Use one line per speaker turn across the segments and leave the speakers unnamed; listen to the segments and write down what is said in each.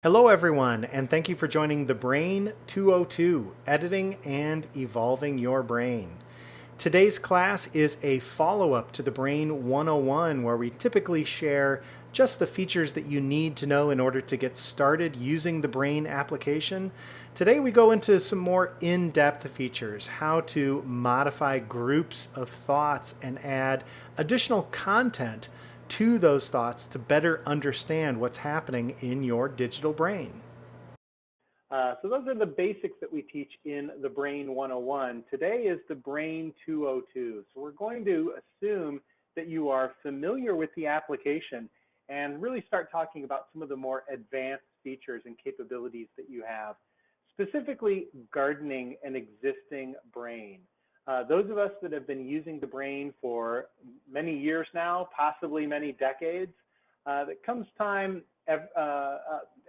Hello, everyone, and thank you for joining The Brain 202, Editing and Evolving Your Brain. Today's class is a follow-up to The Brain 101, where we typically share just the features that you need to know in order to get started using the Brain application. Today we go into some more in-depth features, how to modify groups of thoughts and add additional content to those thoughts to better understand what's happening in your digital brain.
So those are the basics that we teach in the Brain 101. Today is the Brain 202. So we're going to assume that you are familiar with the application and really start talking about some of the more advanced features and capabilities that you have, specifically gardening an existing brain. Those of us that have been using the Brain for many years now, possibly many decades, it comes time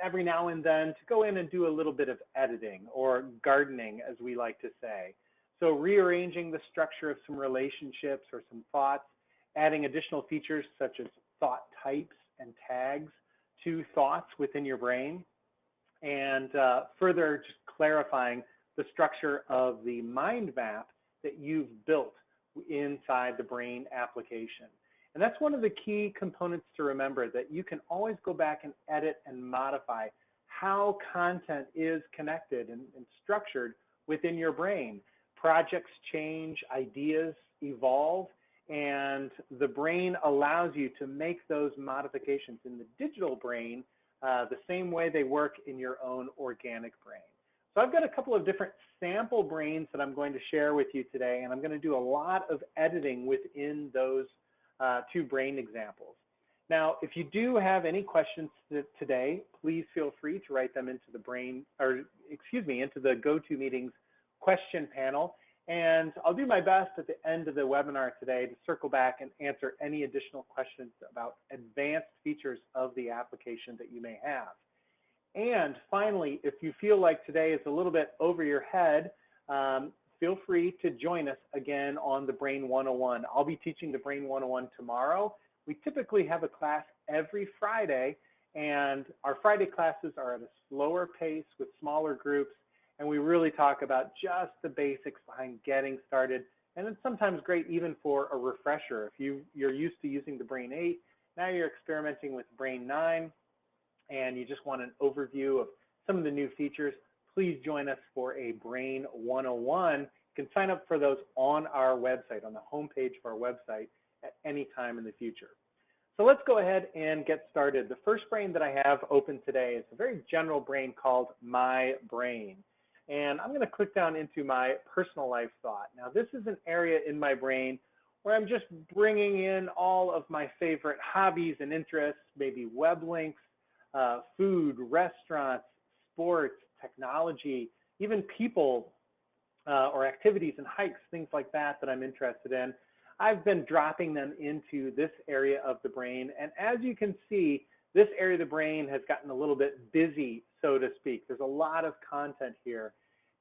every now and then to go in and do a little bit of editing or gardening, as we like to say. So rearranging the structure of some relationships or some thoughts, adding additional features such as thought types and tags to thoughts within your brain, and further just clarifying the structure of the mind map that you've built inside the Brain application. And that's one of the key components to remember, that you can always go back and edit and modify how content is connected and structured within your brain. Projects change, ideas evolve, and the Brain allows you to make those modifications in the digital brain the same way they work in your own organic brain. So I've got a couple of different sample brains that I'm going to share with you today, and I'm going to do a lot of editing within those two brain examples. Now, if you do have any questions today, please feel free to write them into the Brain, or excuse me, into the GoToMeetings question panel. And I'll do my best at the end of the webinar today to circle back and answer any additional questions about advanced features of the application that you may have. And finally, if you feel like today is a little bit over your head, feel free to join us again on the Brain 101. I'll be teaching the Brain 101 tomorrow. We typically have a class every Friday, and our Friday classes are at a slower pace with smaller groups, and we really talk about just the basics behind getting started. And it's sometimes great even for a refresher. If you're used to using the Brain 8, now you're experimenting with Brain 9, and you just want an overview of some of the new features, please join us for a Brain 101. You can sign up for those on our website, on the homepage of our website at any time in the future. So let's go ahead and get started. The first brain that I have open today is a very general brain called My Brain. And I'm going to click down into my personal life thought. Now, this is an area in my brain where I'm just bringing in all of my favorite hobbies and interests, maybe web links, food, restaurants, sports, technology, even people or activities and hikes, things like that that I'm interested in. I've been dropping them into this area of the brain. And as you can see, this area of the brain has gotten a little bit busy, so to speak. There's a lot of content here.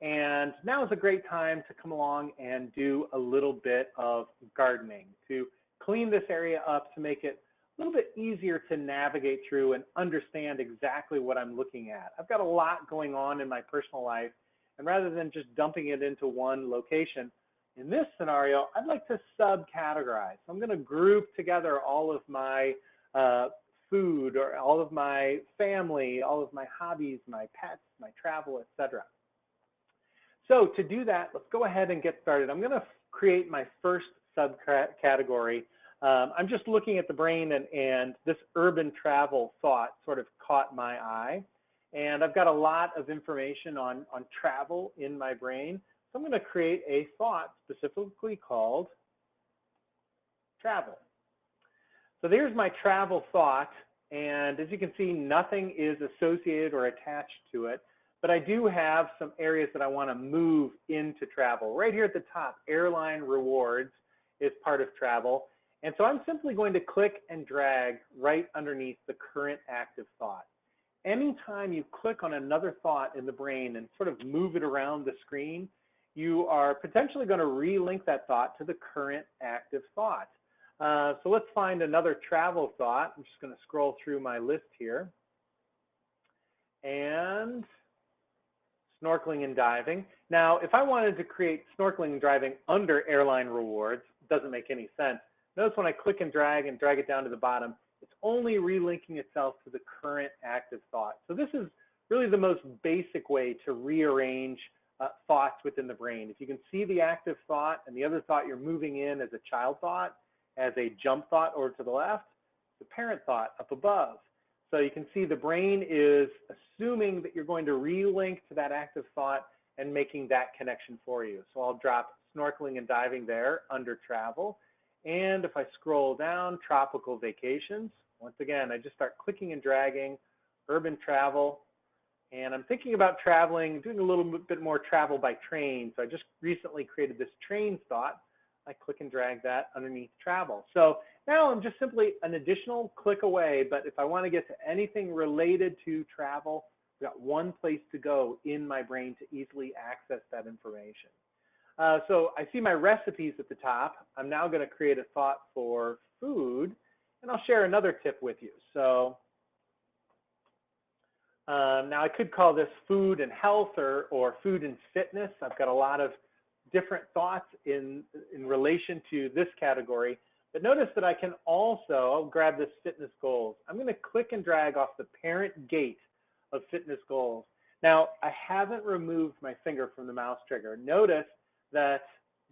And now is a great time to come along and do a little bit of gardening, to clean this area up, to make it a little bit easier to navigate through and understand exactly what I'm looking at. I've got a lot going on in my personal life, and rather than just dumping it into one location, in this scenario, I'd like to subcategorize. So I'm going to group together all of my food, or all of my family, all of my hobbies, my pets, my travel, etc. So to do that, let's go ahead and get started. I'm going to create my first subcategory. I'm just looking at the brain, and this urban travel thought sort of caught my eye. And I've got a lot of information on travel in my brain. So I'm going to create a thought specifically called travel. So there's my travel thought. And as you can see, nothing is associated or attached to it. But I do have some areas that I want to move into travel. Right here at the top, airline rewards is part of travel. And so I'm simply going to click and drag right underneath the current active thought. Anytime you click on another thought in the brain and sort of move it around the screen, you are potentially going to relink that thought to the current active thought. So let's find another travel thought. I'm just going to scroll through my list here. and snorkeling and diving. Now, if I wanted to create snorkeling and diving under airline rewards, it doesn't make any sense. Notice when I click and drag it down to the bottom, it's only relinking itself to the current active thought. So this is really the most basic way to rearrange thoughts within the brain. If you can see the active thought and the other thought you're moving in as a child thought, as a jump thought over to the left, the parent thought up above. So you can see the brain is assuming that you're going to relink to that active thought and making that connection for you. So I'll drop snorkeling and diving there under travel. And if I scroll down, tropical vacations, once again, I just start clicking and dragging, urban travel. And I'm thinking about traveling, doing a little bit more travel by train. So I just recently created this train thought. I click and drag that underneath travel. So now I'm just simply an additional click away, but if I want to get to anything related to travel, I've got one place to go in my brain to easily access that information. So I see my recipes at the top. I'm now going to create a thought for food, and I'll share another tip with you. So now I could call this food and health or food and fitness. I've got a lot of different thoughts in relation to this category. But notice that I can also, I'll grab this fitness goals. I'm going to click and drag off the parent gate of fitness goals. Now, I haven't removed my finger from the mouse trigger. Notice that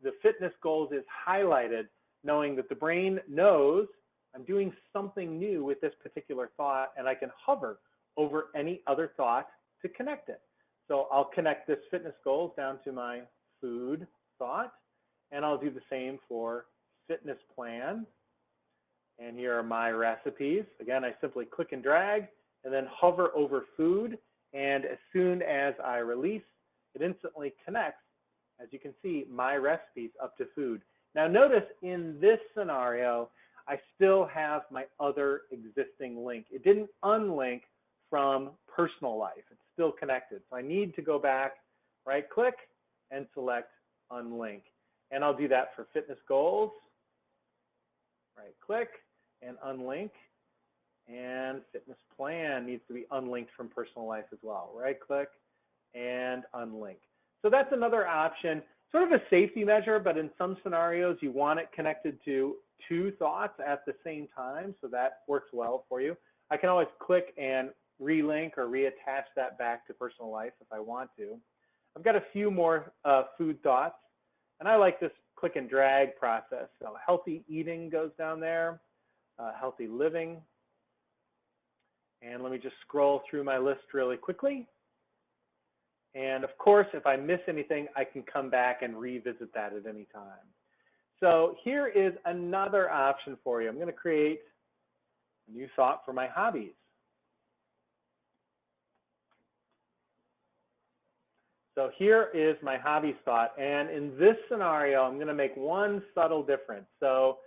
the fitness goals is highlighted, knowing that the brain knows I'm doing something new with this particular thought, and I can hover over any other thought to connect it. So I'll connect this fitness goals down to my food thought, and I'll do the same for fitness plan. And here are my recipes. Again, I simply click and drag and then hover over food, and as soon as I release, it instantly connects, as you can see, my recipes up to food. Now notice in this scenario, I still have my other existing link. It didn't unlink from personal life. It's still connected. So I need to go back, right click, and select unlink. And I'll do that for fitness goals. Right click and unlink. And fitness plan needs to be unlinked from personal life as well. Right click and unlink. So that's another option, sort of a safety measure, but in some scenarios you want it connected to two thoughts at the same time, so that works well for you. I can always click and relink or reattach that back to personal life if I want to. I've got a few more food thoughts, and I like this click and drag process. So healthy eating goes down there, healthy living. And let me just scroll through my list really quickly. And of course, if I miss anything, I can come back and revisit that at any time. So here is another option for you. I'm going to create a new thought for my hobbies. So here is my hobbies thought. And in this scenario, I'm going to make one subtle difference. So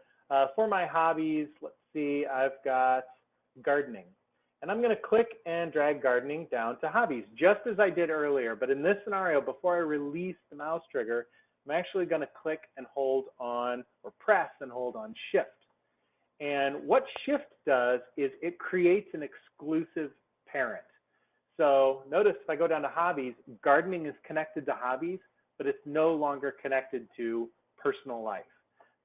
for my hobbies, let's see, I've got gardening. And I'm going to click and drag gardening down to hobbies, just as I did earlier. But in this scenario, before I release the mouse trigger, I'm actually going to click and hold on, or press and hold on Shift. And what Shift does is it creates an exclusive parent. So notice if I go down to hobbies, gardening is connected to hobbies, but it's no longer connected to personal life.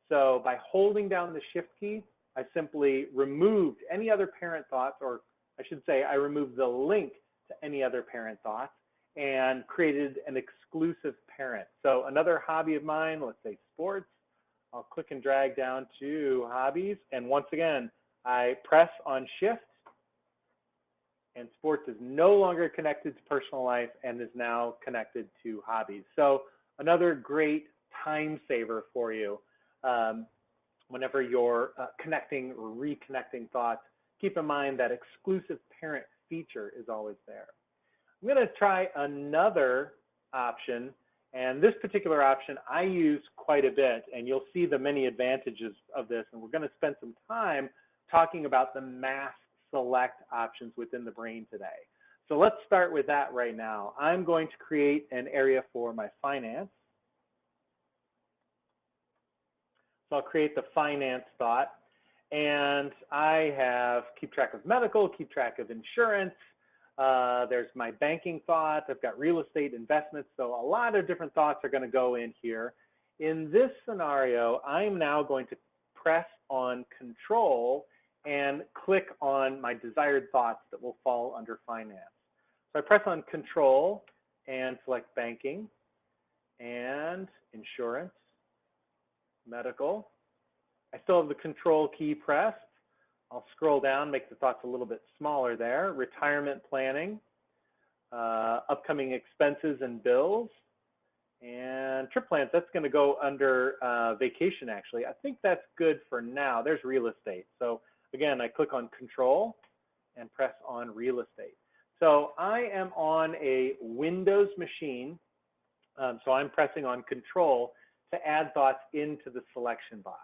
So by holding down the Shift key, I simply removed any other parent thoughts, or I should say I removed the link to any other parent thoughts and created an exclusive parent. So another hobby of mine, let's say sports, I'll click and drag down to hobbies. And once again, I press on Shift, and sports is no longer connected to personal life and is now connected to hobbies. So another great time saver for you whenever you're connecting or reconnecting thoughts. Keep in mind that exclusive parent feature is always there. I'm going to try another option, and this particular option I use quite a bit, and you'll see the many advantages of this, and we're going to spend some time talking about the mass select options within the brain today. So let's start with that right now. I'm going to create an area for my finance. So I'll create the finance thought. And I have keep track of medical, keep track of insurance. There's my banking thoughts. I've got real estate investments. So a lot of different thoughts are going to go in here. In this scenario, I'm now going to press on Control and click on my desired thoughts that will fall under finance. So I press on Control and select banking and insurance, medical. I still have the Control key pressed. I'll scroll down, make the thoughts a little bit smaller there. Retirement planning, upcoming expenses and bills, and trip plans. That's going to go under vacation, actually. I think that's good for now. There's real estate. So again, I click on Control and press on real estate. So I am on a Windows machine. So I'm pressing on Control to add thoughts into the selection box.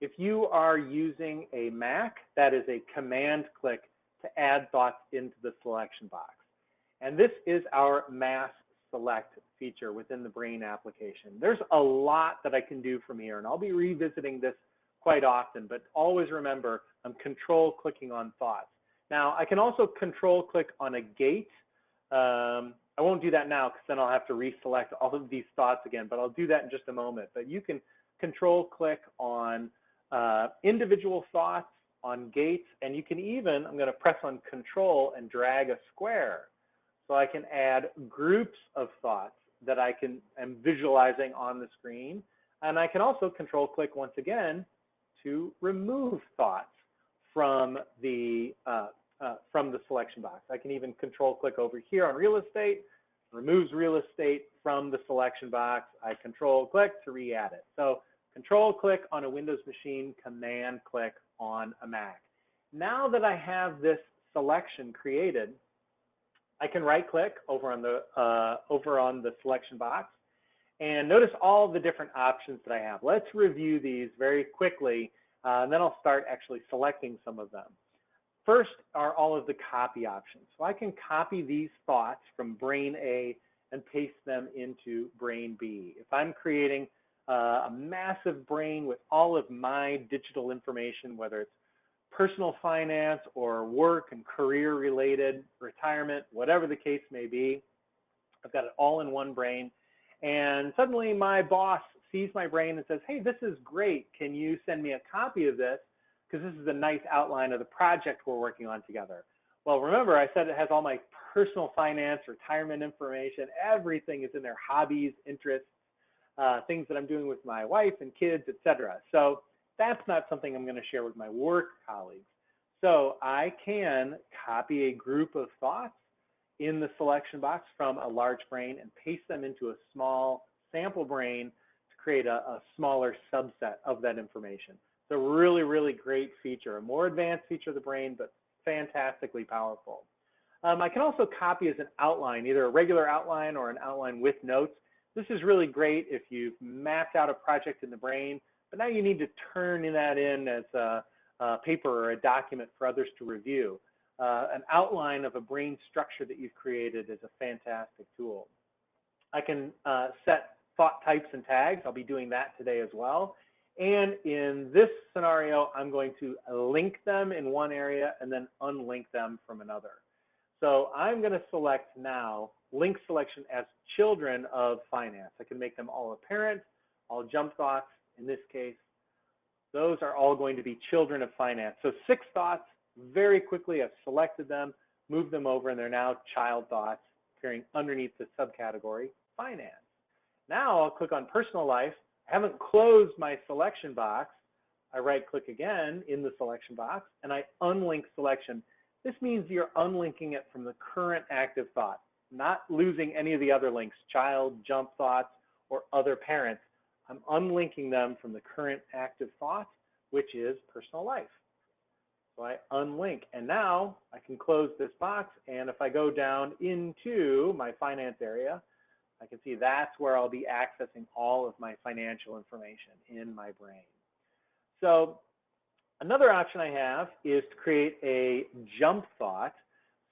If you are using a Mac, that is a command click to add thoughts into the selection box. And this is our mass select feature within the Brain application. There's a lot that I can do from here, and I'll be revisiting this quite often, but always remember I'm control clicking on thoughts. Now, I can also control click on a gate. I won't do that now because then I'll have to reselect all of these thoughts again, but I'll do that in just a moment. But you can control click on individual thoughts, on gates, and you can even, I'm going to press on Control and drag a square. So I can add groups of thoughts that am visualizing on the screen. And I can also control click once again to remove thoughts from the selection box. I can even control click over here on real estate, removes real estate from the selection box. I control click to re-add it. So control click on a Windows machine, command click on a Mac. Now that I have this selection created, I can right click over on the selection box and notice all the different options that I have. Let's review these very quickly, and then I'll start actually selecting some of them. First are all of the copy options. So I can copy these thoughts from Brain A and paste them into Brain B. If I'm creating a massive brain with all of my digital information, whether it's personal finance or work and career related, retirement, whatever the case may be, I've got it all in one brain. And suddenly my boss sees my brain and says, hey, this is great. Can you send me a copy of this? Because this is a nice outline of the project we're working on together. Well, remember, I said it has all my personal finance, retirement information, everything is in there, hobbies, interests, things that I'm doing with my wife and kids, etc. So that's not something I'm going to share with my work colleagues. So I can copy a group of thoughts in the selection box from a large brain and paste them into a small sample brain to create a smaller subset of that information. It's a really, really great feature, a more advanced feature of the brain, but fantastically powerful. I can also copy as an outline, either a regular outline or an outline with notes. This is really great if you've mapped out a project in the brain, but now you need to turn that in as a paper or a document for others to review. An outline of a brain structure that you've created is a fantastic tool. I can set thought types and tags. I'll be doing that today as well. And in this scenario, I'm going to link them in one area and then unlink them from another. So I'm going to select now link selection as children of finance. I can make them all apparent, all jump thoughts in this case. Those are all going to be children of finance. So 6 thoughts, very quickly I've selected them, moved them over, and they're now child thoughts appearing underneath the subcategory finance. Now I'll click on personal life. I haven't closed my selection box. I right click again in the selection box and I unlink selection. This means you're unlinking it from the current active thought, not losing any of the other links, child, jump thoughts, or other parents. I'm unlinking them from the current active thought, which is personal life. So I unlink, and now I can close this box, and if I go down into my finance area, I can see that's where I'll be accessing all of my financial information in my brain. So another option I have is to create a jump thought.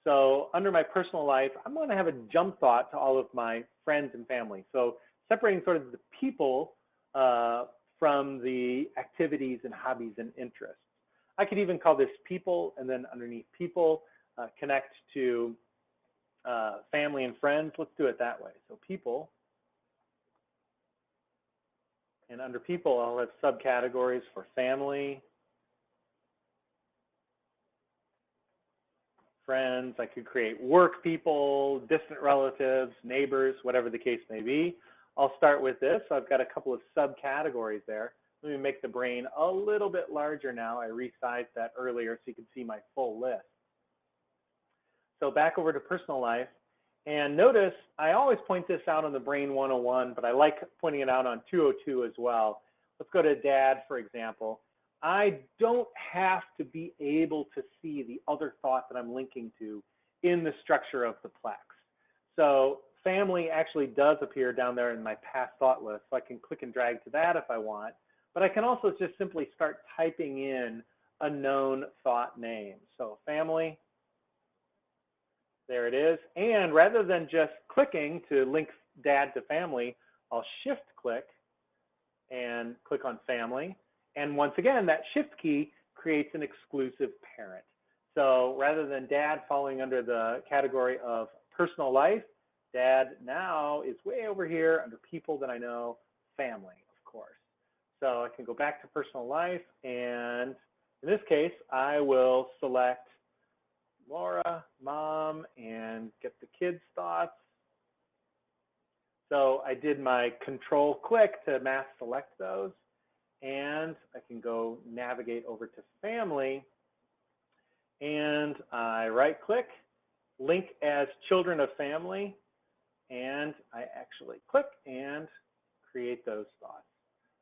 So under my personal life, I'm going to have a jump thought to all of my friends and family. So separating sort of the people from the activities and hobbies and interests. I could even call this people, and then underneath people, connect to family and friends. Let's do it that way. So people, and under people, I'll have subcategories for family, friends. I could create work people, distant relatives, neighbors, whatever the case may be. I'll start with this. So I've got a couple of subcategories there. Let me make the brain a little bit larger now. I resized that earlier so you can see my full list. So back over to personal life. And notice I always point this out on the Brain 101, but I like pointing it out on 202 as well. Let's go to dad, for example. I don't have to be able to see the other thought that I'm linking to in the structure of the Plex. So family actually does appear down there in my past thought list, so I can click and drag to that if I want. But I can also just simply start typing in a known thought name. So family, there it is. And rather than just clicking to link dad to family, I'll shift click and click on family. And once again, that shift key creates an exclusive parent. So rather than dad falling under the category of personal life, dad now is way over here under people that I know, family, of course. So I can go back to personal life, and in this case, I will select Laura, mom, and get the kids' thoughts. So I did my control click to mass select those, and I can go navigate over to family, and I right click, link as children of family, and I actually click and create those thoughts.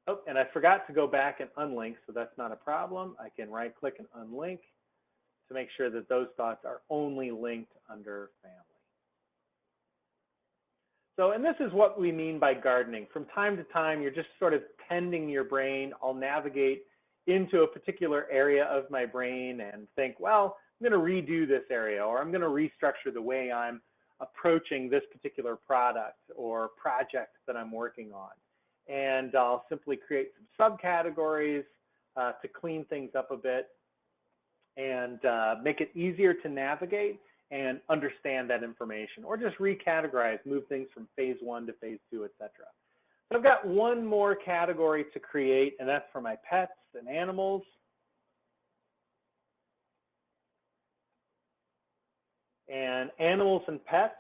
Oh, and I forgot to go back and unlink, so that's not a problem. I can right click and unlink to make sure that those thoughts are only linked under family. So, and this is what we mean by gardening. From time to time, you're just sort of tending your brain. I'll navigate into a particular area of my brain and think, well, I'm going to redo this area, or I'm going to restructure the way I'm approaching this particular product or project that I'm working on. And I'll simply create some subcategories to clean things up a bit and make it easier to navigate and understand that information, or just recategorize, move things from phase 1 to phase 2, etc. So I've got one more category to create, and that's for my pets and animals. And animals and pets,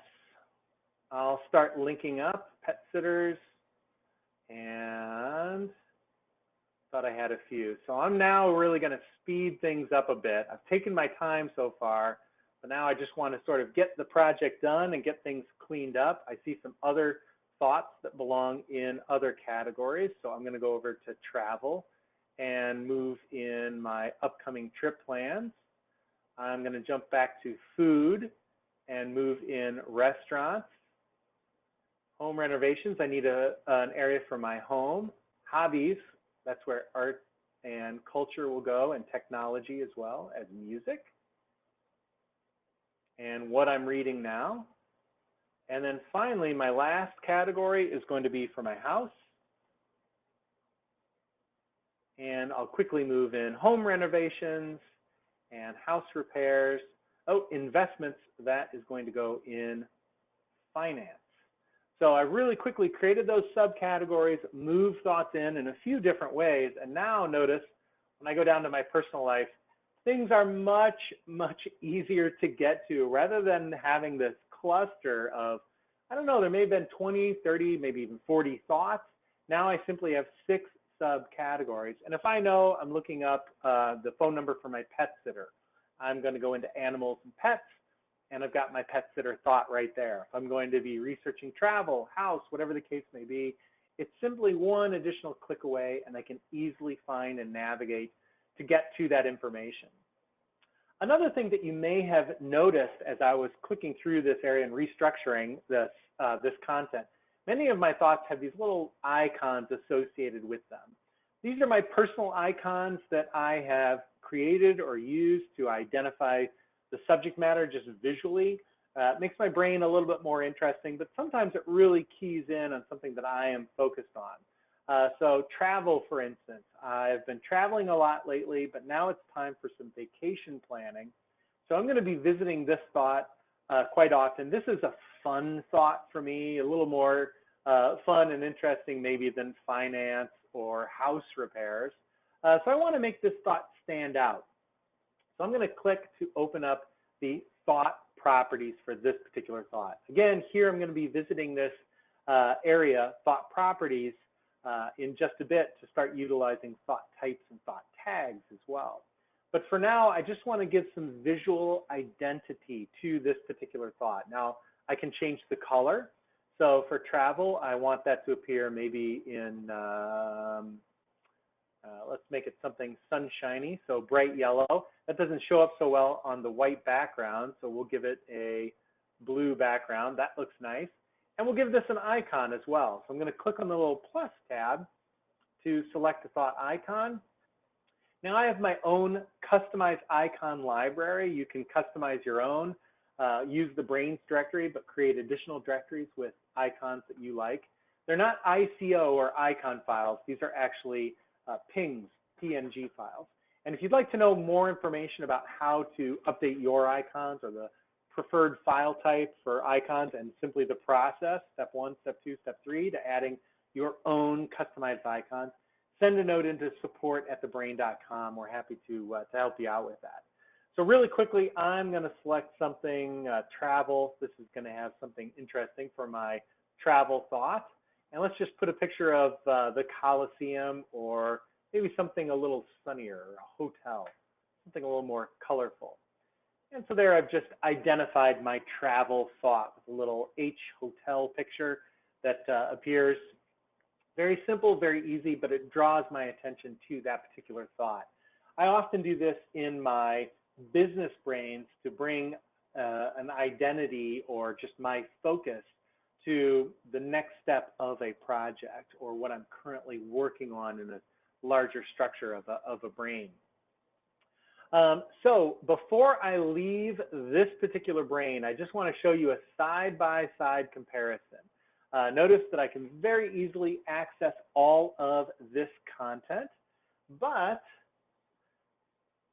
I'll start linking up pet sitters, and thought I had a few. So I'm now really going to speed things up a bit. I've taken my time so far, but now I just want to sort of get the project done and get things cleaned up. I see some other thoughts that belong in other categories. So I'm going to go over to travel and move in my upcoming trip plans. I'm going to jump back to food and move in restaurants. Home renovations, I need an area for my home. Hobbies, that's where art and culture will go, and technology as well as music. And what I'm reading now. And then finally, my last category is going to be for my house. And I'll quickly move in home renovations and house repairs. Oh, investments, that is going to go in finance. So I really quickly created those subcategories, moved thoughts in a few different ways. And now notice when I go down to my personal life, things are much, much easier to get to rather than having this cluster of, I don't know, there may have been 20, 30, maybe even 40 thoughts. Now I simply have 6 subcategories. And if I know I'm looking up the phone number for my pet sitter, I'm going to go into animals and pets, and I've got my pet sitter thought right there. If I'm going to be researching travel, house, whatever the case may be, it's simply one additional click away, and I can easily find and navigate to get to that information. Another thing that you may have noticed as I was clicking through this area and restructuring this, this content, many of my thoughts have these little icons associated with them. These are my personal icons that I have created or used to identify the subject matter just visually. It makes my brain a little bit more interesting, but sometimes it really keys in on something that I am focused on. So travel, for instance, I've been traveling a lot lately, but now it's time for some vacation planning. So I'm going to be visiting this thought quite often. This is a fun thought for me, a little more fun and interesting maybe than finance or house repairs. So I want to make this thought stand out. So I'm going to click to open up the thought properties for this particular thought. Again, here I'm going to be visiting this area, thought properties, in just a bit to start utilizing thought types and thought tags as well. But for now, I just want to give some visual identity to this particular thought. Now, I can change the color. So for travel, I want that to appear maybe in, let's make it something sunshiny, so bright yellow. That doesn't show up so well on the white background, so we'll give it a blue background. That looks nice. And we'll give this an icon as well. So I'm going to click on the little plus tab to select the thought icon. Now I have my own customized icon library. You can customize your own, use the Brains directory, but create additional directories with icons that you like. They're not ICO or icon files. These are actually pings, PNG files. And if you'd like to know more information about how to update your icons or the preferred file type for icons and simply the process, step 1, step 2, step 3, to adding your own customized icons, send a note into support@thebrain.com. We're happy to help you out with that. So really quickly, I'm going to select something, travel. This is going to have something interesting for my travel thought. And let's just put a picture of the Coliseum, or maybe something a little sunnier, a hotel, something a little more colorful. And so there I've just identified my travel thought with a little H hotel picture that appears. Very simple, very easy, but it draws my attention to that particular thought. I often do this in my business brains to bring an identity or just my focus to the next step of a project or what I'm currently working on in a larger structure of a brain. So before I leave this particular brain, I just want to show you a side-by-side comparison. Notice that I can very easily access all of this content, but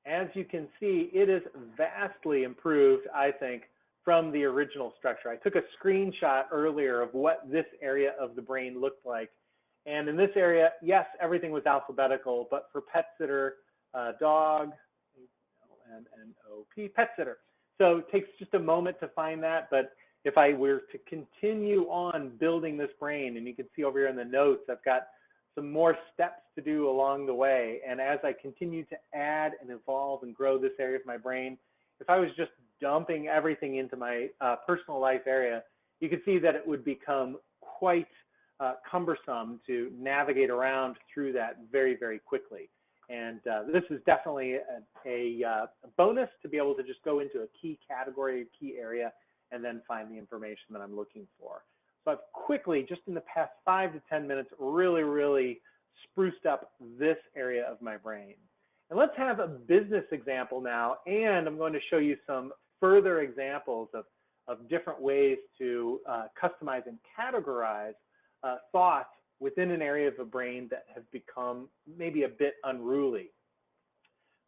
as you can see, it is vastly improved, I think, from the original structure. I took a screenshot earlier of what this area of the brain looked like. And in this area, yes, everything was alphabetical, but for pet sitter, dog, N-N-O-P, pet sitter. So it takes just a moment to find that, but if I were to continue on building this brain, and you can see over here in the notes, I've got some more steps to do along the way. And as I continue to add and evolve and grow this area of my brain, if I was just dumping everything into my personal life area, you could see that it would become quite cumbersome to navigate around through that very, very quickly. And this is definitely a bonus to be able to just go into a key category, a key area, and then find the information that I'm looking for. So I've quickly, just in the past 5 to 10 minutes, really spruced up this area of my brain. And let's have a business example now, and I'm going to show you some further examples of different ways to customize and categorize thoughts within an area of a brain that have become maybe a bit unruly.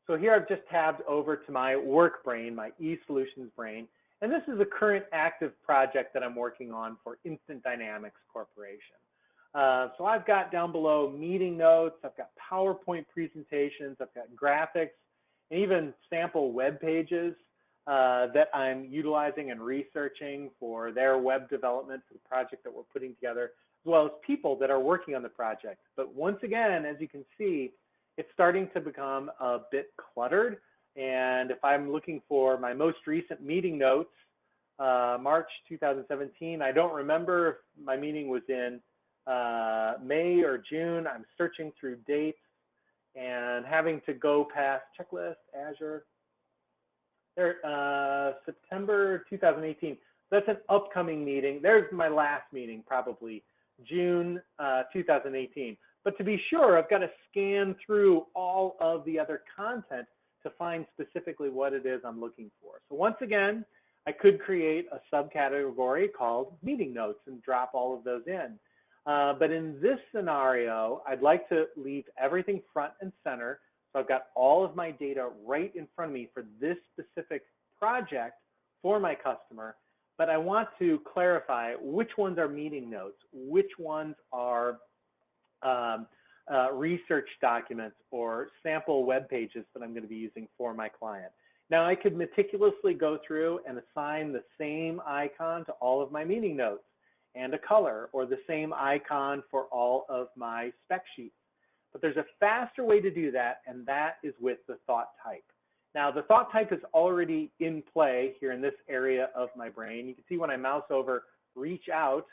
So here I've just tabbed over to my work brain, my eSolutions brain, and this is a current active project that I'm working on for Instant Dynamics Corporation. So I've got down below meeting notes, I've got PowerPoint presentations, I've got graphics, and even sample web pages that I'm utilizing and researching for their web development for the project that we're putting together, as well as people that are working on the project. But once again, as you can see, it's starting to become a bit cluttered. And if I'm looking for my most recent meeting notes, March 2017, I don't remember if my meeting was in May or June. I'm searching through dates and having to go past checklist, Azure, there, September 2018. That's an upcoming meeting. There's my last meeting, probably June 2018. But to be sure, I've got to scan through all of the other content to find specifically what it is I'm looking for. So once again, I could create a subcategory called meeting notes and drop all of those in. But in this scenario, I'd like to leave everything front and center. So I've got all of my data right in front of me for this specific project for my customer, but I want to clarify which ones are meeting notes, which ones are research documents or sample web pages that I'm going to be using for my client. Now, I could meticulously go through and assign the same icon to all of my meeting notes and a color, or the same icon for all of my spec sheets. But there's a faster way to do that, and that is with the thought type. Now, the thought type is already in play here in this area of my brain. You can see when I mouse over reach out,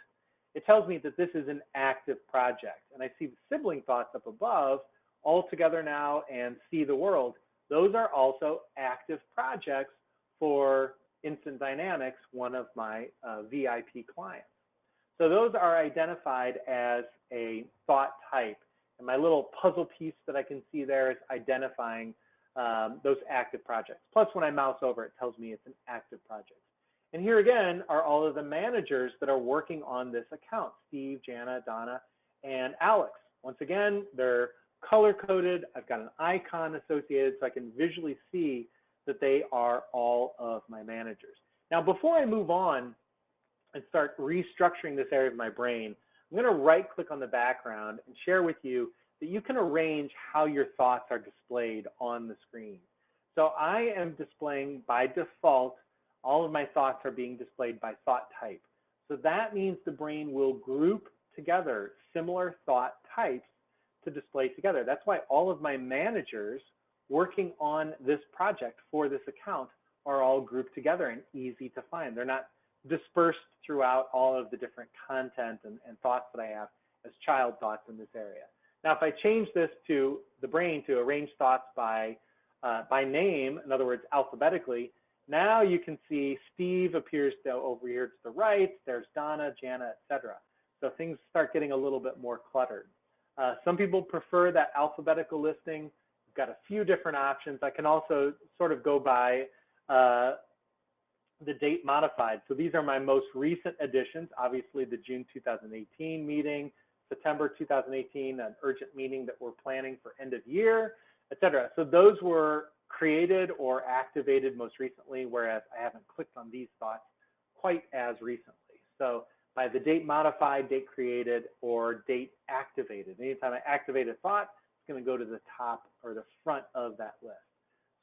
it tells me that this is an active project. And I see the sibling thoughts up above, all together now, and see the world. Those are also active projects for Instant Dynamics, one of my VIP clients. So those are identified as a thought type. And my little puzzle piece that I can see there is identifying those active projects. Plus, when I mouse over, it tells me it's an active project. And here again are all of the managers that are working on this account: Steve, Jana, Donna, and Alex. Once again, they're color-coded. I've got an icon associated so I can visually see that they are all of my managers. Now, before I move on and start restructuring this area of my brain, I'm going to right-click on the background and share with you that you can arrange how your thoughts are displayed on the screen. So I am displaying, by default, all of my thoughts are being displayed by thought type. So that means the brain will group together similar thought types to display together. That's why all of my managers working on this project for this account are all grouped together and easy to find. They're not dispersed throughout all of the different content and thoughts that I have as child thoughts in this area. Now, if I change this to the brain to arrange thoughts by name, in other words, alphabetically, now you can see Steve appears over here to the right, there's Donna, Jana, etc. So things start getting a little bit more cluttered. Some people prefer that alphabetical listing. We've got a few different options. I can also sort of go by the date modified. So these are my most recent additions, obviously the June 2018 meeting, September 2018, an urgent meeting that we're planning for end of year, etc. So those were created or activated most recently, whereas I haven't clicked on these thoughts quite as recently. So by the date modified, date created, or date activated. Anytime I activate a thought, it's going to go to the top or the front of that list.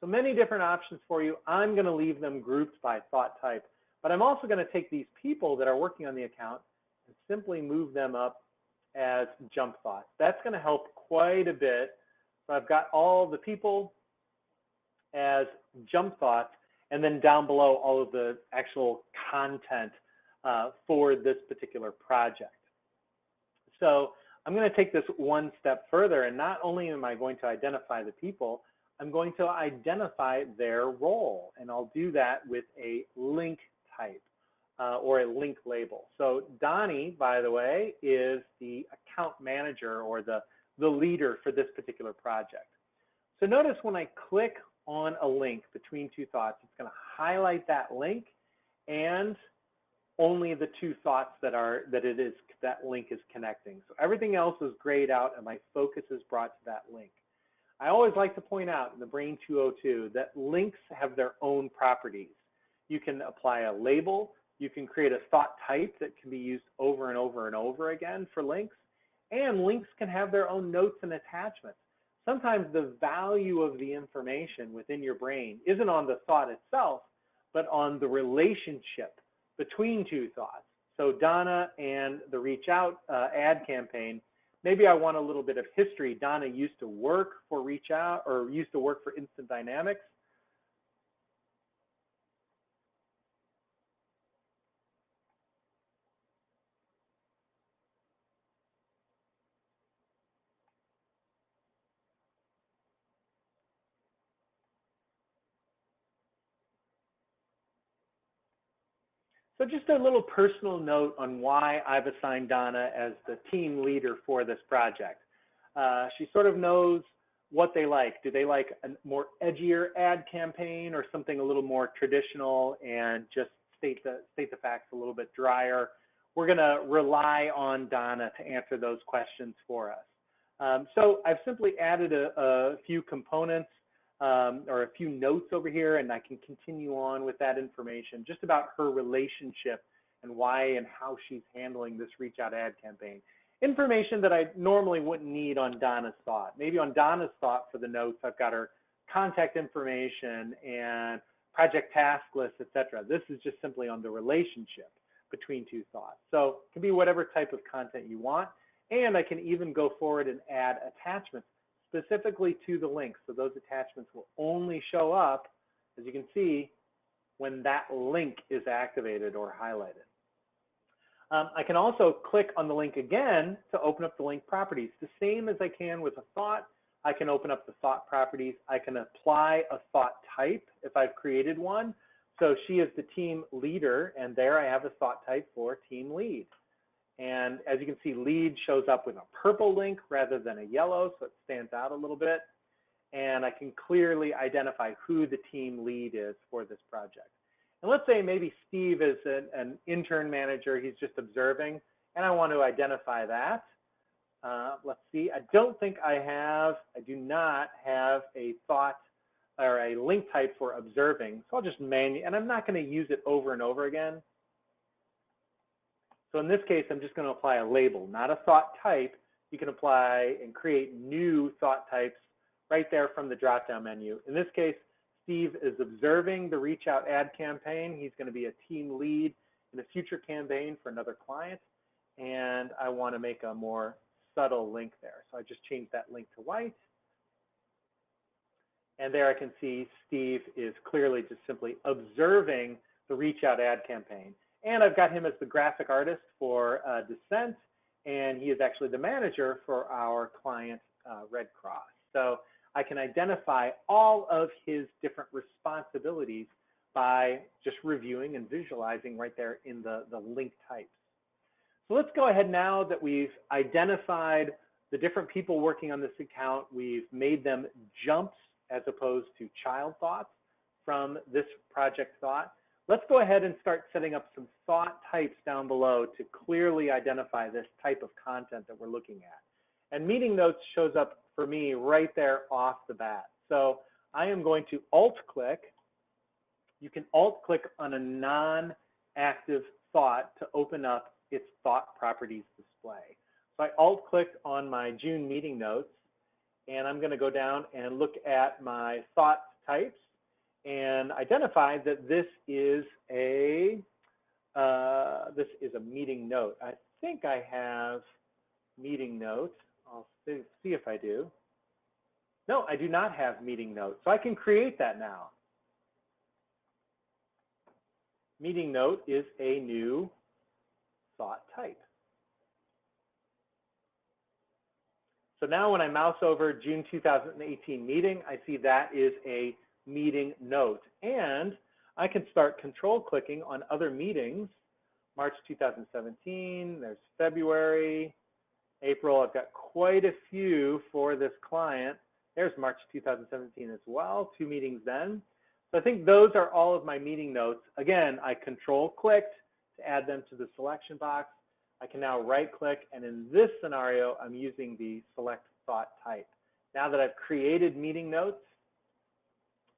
So many different options for you. I'm going to leave them grouped by thought type, but I'm also going to take these people that are working on the account and simply move them up as jump thoughts. That's going to help quite a bit. So I've got all the people as jump thoughts, and then down below all of the actual content for this particular project. So I'm going to take this one step further, and not only am I going to identify the people, I'm going to identify their role, and I'll do that with a link type or a link label. So Donnie, by the way, is the account manager or the leader for this particular project. So notice when I click on a link between two thoughts, it's going to highlight that link and only the two thoughts that link is connecting. So everything else is grayed out and my focus is brought to that link. I always like to point out in the Brain 202 that links have their own properties. You can apply a label, you can create a thought type that can be used over and over and over again for links, and links can have their own notes and attachments. Sometimes the value of the information within your brain isn't on the thought itself, but on the relationship between two thoughts. So Donna and the Reach Out ad campaign, maybe I want a little bit of history. Donna used to work for Reach Out or used to work for Instant Dynamics. So just a little personal note on why I've assigned Donna as the team leader for this project. She sort of knows what they like. Do they like a more edgier ad campaign or something a little more traditional and just state the facts a little bit drier? We're going to rely on Donna to answer those questions for us. So I've simply added a few components. or a few notes over here, and I can continue on with that information just about her relationship and why and how she's handling this reach out ad campaign. Information that I normally wouldn't need on Donna's thought. Maybe on Donna's thought for the notes, I've got her contact information and project task list, etc. This is just simply on the relationship between two thoughts. So it can be whatever type of content you want. And I can even go forward and add attachments specifically to the link. So those attachments will only show up, as you can see, when that link is activated or highlighted. I can also click on the link again to open up the link properties. The same as I can with a thought, I can open up the thought properties. I can apply a thought type if I've created one. So she is the team leader, and there I have a thought type for team lead. And as you can see, lead shows up with a purple link rather than a yellow, so it stands out a little bit. And I can clearly identify who the team lead is for this project. And let's say maybe Steve is an intern manager, he's just observing, and I want to identify that. Let's see, I do not have a thought or a link type for observing, so I'll just and I'm not going to use it over and over again. So in this case, I'm just going to apply a label, not a thought type. You can apply and create new thought types right there from the drop-down menu. In this case, Steve is observing the reach out ad campaign. He's going to be a team lead in a future campaign for another client. And I want to make a more subtle link there. So I just changed that link to white. And there I can see Steve is clearly just simply observing the reach out ad campaign. And I've got him as the graphic artist for Descent, and he is actually the manager for our client, Red Cross. So I can identify all of his different responsibilities by just reviewing and visualizing right there in the link types. So let's go ahead now that we've identified the different people working on this account. We've made them jumps as opposed to child thoughts from this project thought. Let's go ahead and start setting up some thought types down below to clearly identify this type of content that we're looking at. And meeting notes shows up for me right there off the bat. So I am going to alt-click. You can alt-click on a non-active thought to open up its thought properties display. So I alt-clicked on my June meeting notes, and I'm going to go down and look at my thought types and identify that this is a meeting note. I think I have meeting notes. I'll see if I do. No, I do not have meeting notes. So I can create that now. Meeting note is a new thought type. So now when I mouse over June 2018 meeting, I see that is a meeting note. And I can start control clicking on other meetings. March 2017, there's February, April. I've got quite a few for this client. There's March 2017 as well, 2 meetings then. So I think those are all of my meeting notes. Again, I control clicked to add them to the selection box. I can now right click, and in this scenario, I'm using the select thought type. Now that I've created meeting notes,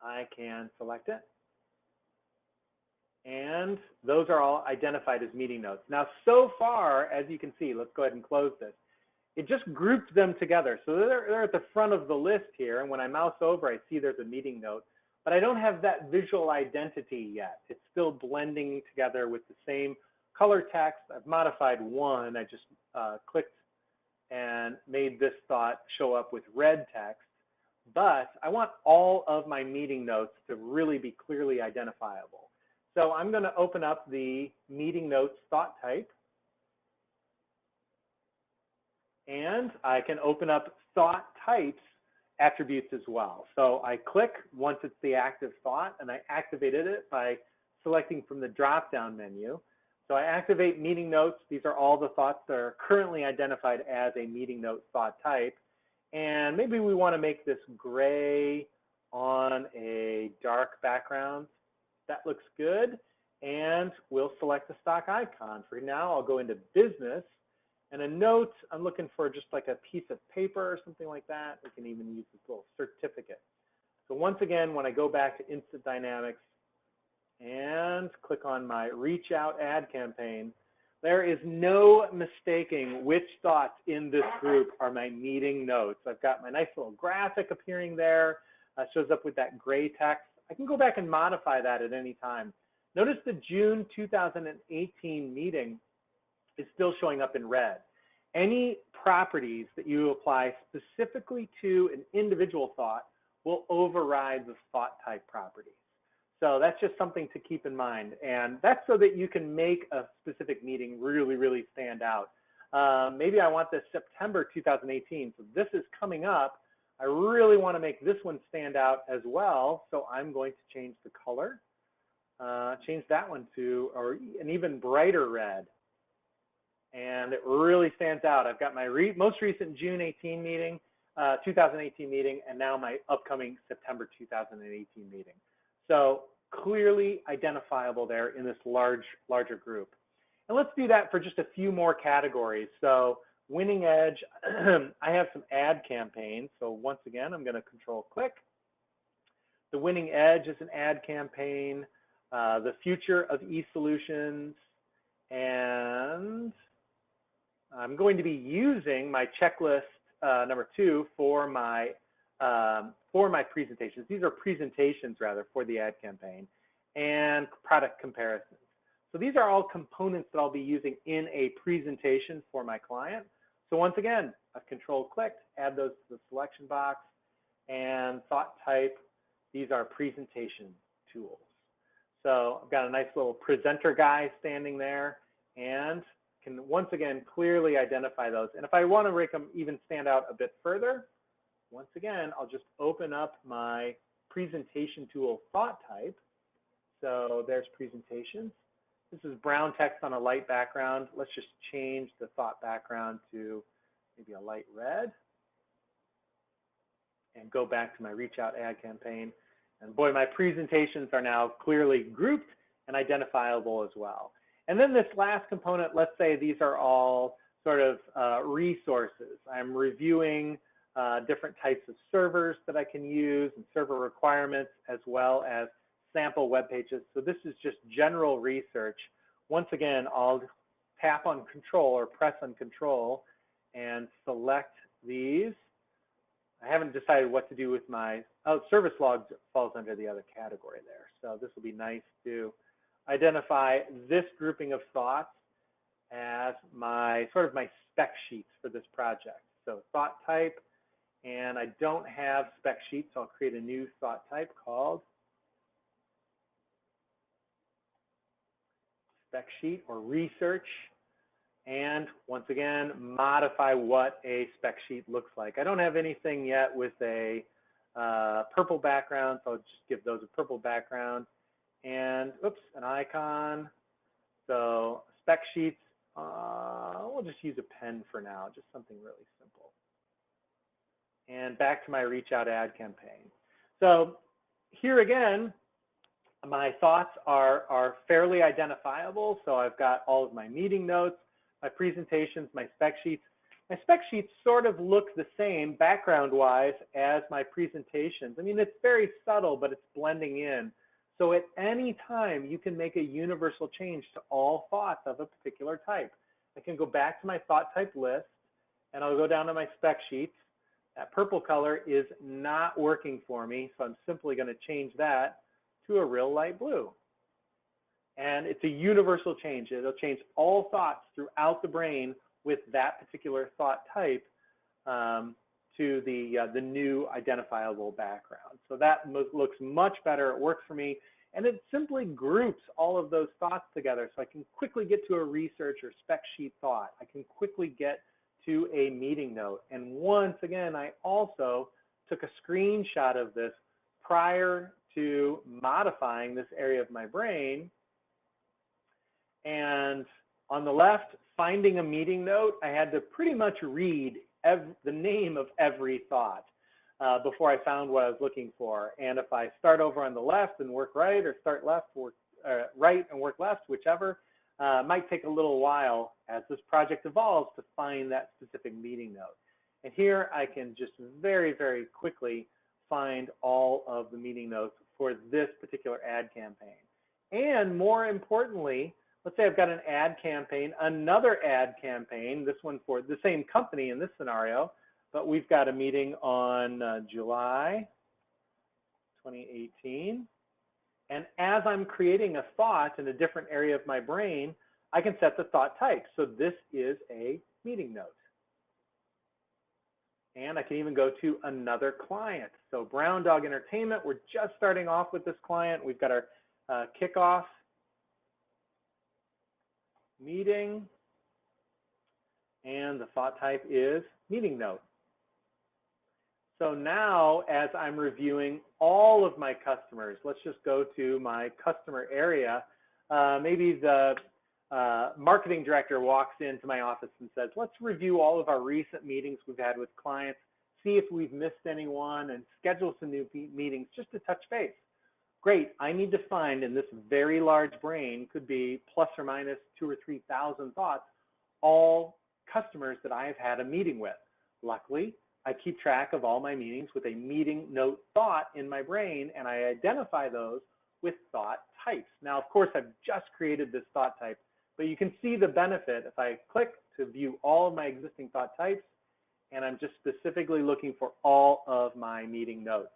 I can select it. And those are all identified as meeting notes. Now, so far, as you can see, let's go ahead and close this. It just grouped them together. So they're at the front of the list here. And when I mouse over, I see there's a meeting note. But I don't have that visual identity yet. It's still blending together with the same color text. I've modified one. I just clicked and made this thought show up with red text. But I want all of my meeting notes to really be clearly identifiable. So I'm going to open up the meeting notes thought type. And I can open up thought types attributes as well. So I click once it's the active thought, and I activated it by selecting from the drop-down menu. So I activate meeting notes. These are all the thoughts that are currently identified as a meeting note thought type. And maybe we want to make this gray on a dark background. That looks good. And we'll select the stock icon. For now, I'll go into business. And a note, I'm looking for just like a piece of paper or something like that. We can even use this little certificate. So once again, when I go back to Instant Dynamics and click on my Reach Out ad campaign, there is no mistaking which thoughts in this group are my meeting notes. I've got my nice little graphic appearing there. Shows up with that gray text. I can go back and modify that at any time. Notice the June 2018 meeting is still showing up in red. Any properties that you apply specifically to an individual thought will override the thought type properties. So that's just something to keep in mind. And that's so that you can make a specific meeting really, really stand out. Maybe I want this September 2018. So this is coming up. I really want to make this one stand out as well. So I'm going to change the color, change that one to an even brighter red. And it really stands out. I've got my most recent June 18 meeting, 2018 meeting, and now my upcoming September 2018 meeting. So clearly identifiable there in this larger group. And let's do that for just a few more categories. So winning edge, I have some ad campaigns. So once again, I'm going to control click. The winning edge is an ad campaign. The future of e-solutions, and I'm going to be using my checklist number 2 for my presentations. These are presentations rather for the ad campaign, and product comparisons. So these are all components that I'll be using in a presentation for my client. So once again, I've control clicked, add those to the selection box, and thought type. These are presentation tools. So I've got a nice little presenter guy standing there, and can once again clearly identify those. And if I want to make them even stand out a bit further, once again, I'll just open up my presentation tool thought type. So there's presentations. This is brown text on a light background. Let's just change the thought background to maybe a light red. And go back to my reach out ad campaign. And boy, my presentations are now clearly grouped and identifiable as well. And then this last component, let's say these are all sort of resources. I'm reviewing different types of servers that I can use and server requirements, as well as sample web pages. So this is just general research. Once again, I'll tap on control or press on control and select these. I haven't decided what to do with my, service logs falls under the other category there. So this will be nice to identify this grouping of thoughts as my sort of my spec sheets for this project. So thought type, and I don't have spec sheets, so I'll create a new thought type called spec sheet or research. And once again, modify what a spec sheet looks like. I don't have anything yet with a purple background, so I'll just give those a purple background. And oops, an icon. So spec sheets, we'll just use a pen for now, just something really simple. And back to my reach out ad campaign. So here again, my thoughts are fairly identifiable. So I've got all of my meeting notes, my presentations, my spec sheets. My spec sheets sort of look the same background-wise as my presentations. I mean, it's very subtle, but it's blending in. So at any time, you can make a universal change to all thoughts of a particular type. I can go back to my thought type list, and I'll go down to my spec sheets. That purple color is not working for me, so I'm simply going to change that to a real light blue. And it's a universal change. It'll change all thoughts throughout the brain with that particular thought type to the new identifiable background. So that looks much better. It works for me. And it simply groups all of those thoughts together. So I can quickly get to a research or spec sheet thought. I can quickly get to a meeting note. And once again, I also took a screenshot of this prior to modifying this area of my brain. And on the left, finding a meeting note, I had to pretty much read the name of every thought before I found what I was looking for. And if I start over on the left and work right, or start left, work right and work left, whichever, might take a little while as this project evolves to find that specific meeting note. And here I can just very, very quickly find all of the meeting notes for this particular ad campaign. And more importantly, let's say I've got an ad campaign, another ad campaign, this one for the same company in this scenario, but we've got a meeting on July 2018. And as I'm creating a thought in a different area of my brain, I can set the thought type. So this is a meeting note. And I can even go to another client. So Brown Dog Entertainment, we're just starting off with this client. We've got our kickoff meeting. And the thought type is meeting note. So now, as I'm reviewing all of my customers, let's just go to my customer area. Maybe the marketing director walks into my office and says, let's review all of our recent meetings we've had with clients, see if we've missed anyone, and schedule some new meetings just to touch base. Great, I need to find in this very large brain, could be plus or minus 2,000 or 3,000 thoughts, all customers that I have had a meeting with. Luckily, I keep track of all my meetings with a meeting note thought in my brain, and I identify those with thought types. Now, of course, I've just created this thought type, but you can see the benefit if I click to view all of my existing thought types, and I'm just specifically looking for all of my meeting notes.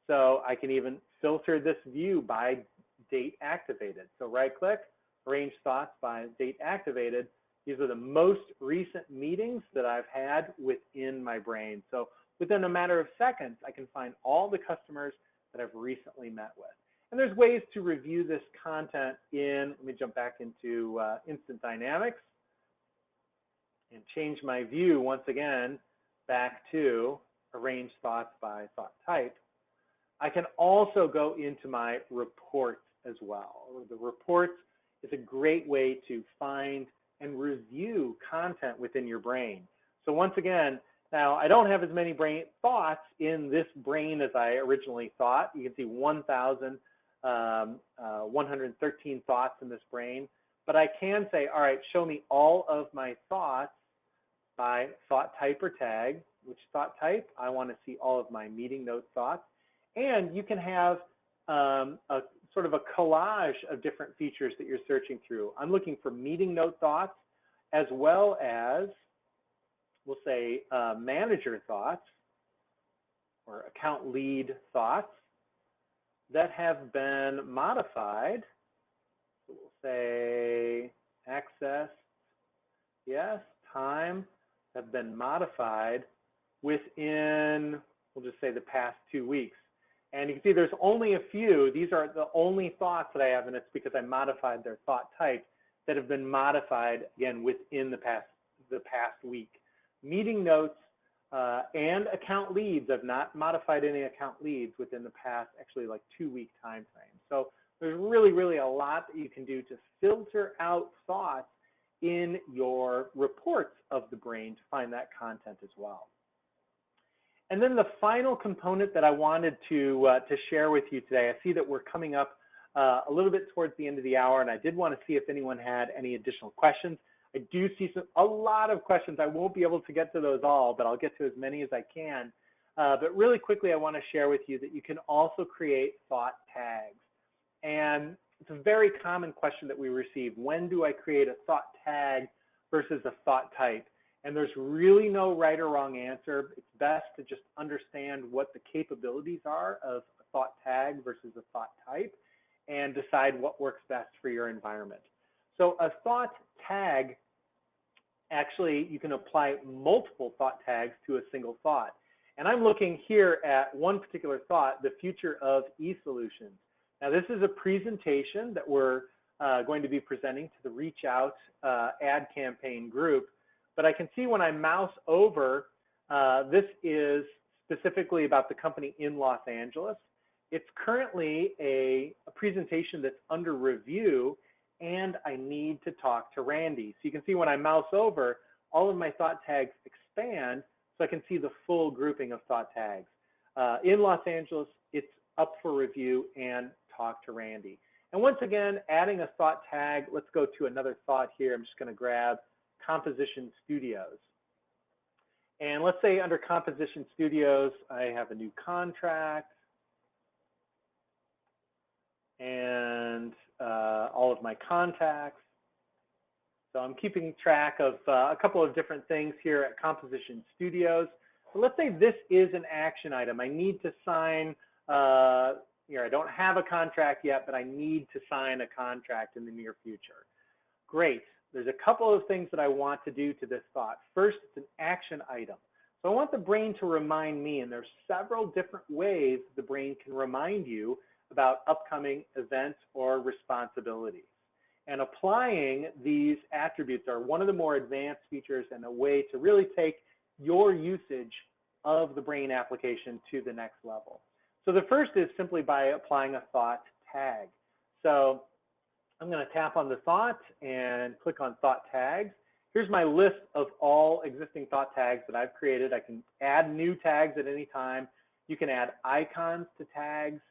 So I can even filter this view by date activated. So right-click, arrange thoughts by date activated. These are the most recent meetings that I've had within my brain. So within a matter of seconds, I can find all the customers that I've recently met with. And there's ways to review this content in, let me jump back into Instant Dynamics and change my view once again back to arrange thoughts by thought type. I can also go into my reports as well. The reports is a great way to find and review content within your brain. So once again, now I don't have as many brain thoughts in this brain as I originally thought. You can see 1,113 thoughts in this brain, but I can say, all right, show me all of my thoughts by thought type or tag. Which thought type? I want to see all of my meeting note thoughts. And you can have a sort of a collage of different features that you're searching through. I'm looking for meeting note thoughts as well as, we'll say, manager thoughts or account lead thoughts that have been modified. So we'll say access, yes, time, have been modified within, we'll just say the past 2 weeks. And you can see there's only a few. These are the only thoughts that I have, and it's because I modified their thought type that have been modified, again, within the past week. Meeting notes and account leads, I've not modified any account leads within the past, actually like 2-week time frame. So there's really, really a lot that you can do to filter out thoughts in your reports of the brain to find that content as well. And then the final component that I wanted to share with you today, I see that we're coming up a little bit towards the end of the hour, and I did want to see if anyone had any additional questions. I do see a lot of questions. I won't be able to get to those all, but I'll get to as many as I can. But really quickly, I want to share with you that you can also create thought tags. And it's a very common question that we receive. When do I create a thought tag versus a thought type? And there's really no right or wrong answer. It's best to just understand what the capabilities are of a thought tag versus a thought type and decide what works best for your environment. So a thought tag, actually, you can apply multiple thought tags to a single thought. And I'm looking here at one particular thought, the future of e-solutions. Now, this is a presentation that we're going to be presenting to the Reach Out ad campaign group. But I can see when I mouse over, this is specifically about the company in Los Angeles. It's currently a presentation that's under review, and I need to talk to Randy. So you can see when I mouse over, all of my thought tags expand, so I can see the full grouping of thought tags. In Los Angeles, it's up for review and talk to Randy. And once again, adding a thought tag, let's go to another thought here. I'm just going to grab Composition Studios. And let's say under Composition Studios, I have a new contract and all of my contacts. So I'm keeping track of a couple of different things here at Composition Studios. So let's say this is an action item. I need to sign, here I don't have a contract yet, but I need to sign a contract in the near future. Great. There's a couple of things that I want to do to this thought. First, it's an action item. So I want the brain to remind me, and there's several different ways the brain can remind you about upcoming events or responsibilities. And applying these attributes are one of the more advanced features and a way to really take your usage of the brain application to the next level. So the first is simply by applying a thought tag. So I'm going to tap on the thought and click on thought tags. Here's my list of all existing thought tags that I've created. I can add new tags at any time. You can add icons to tags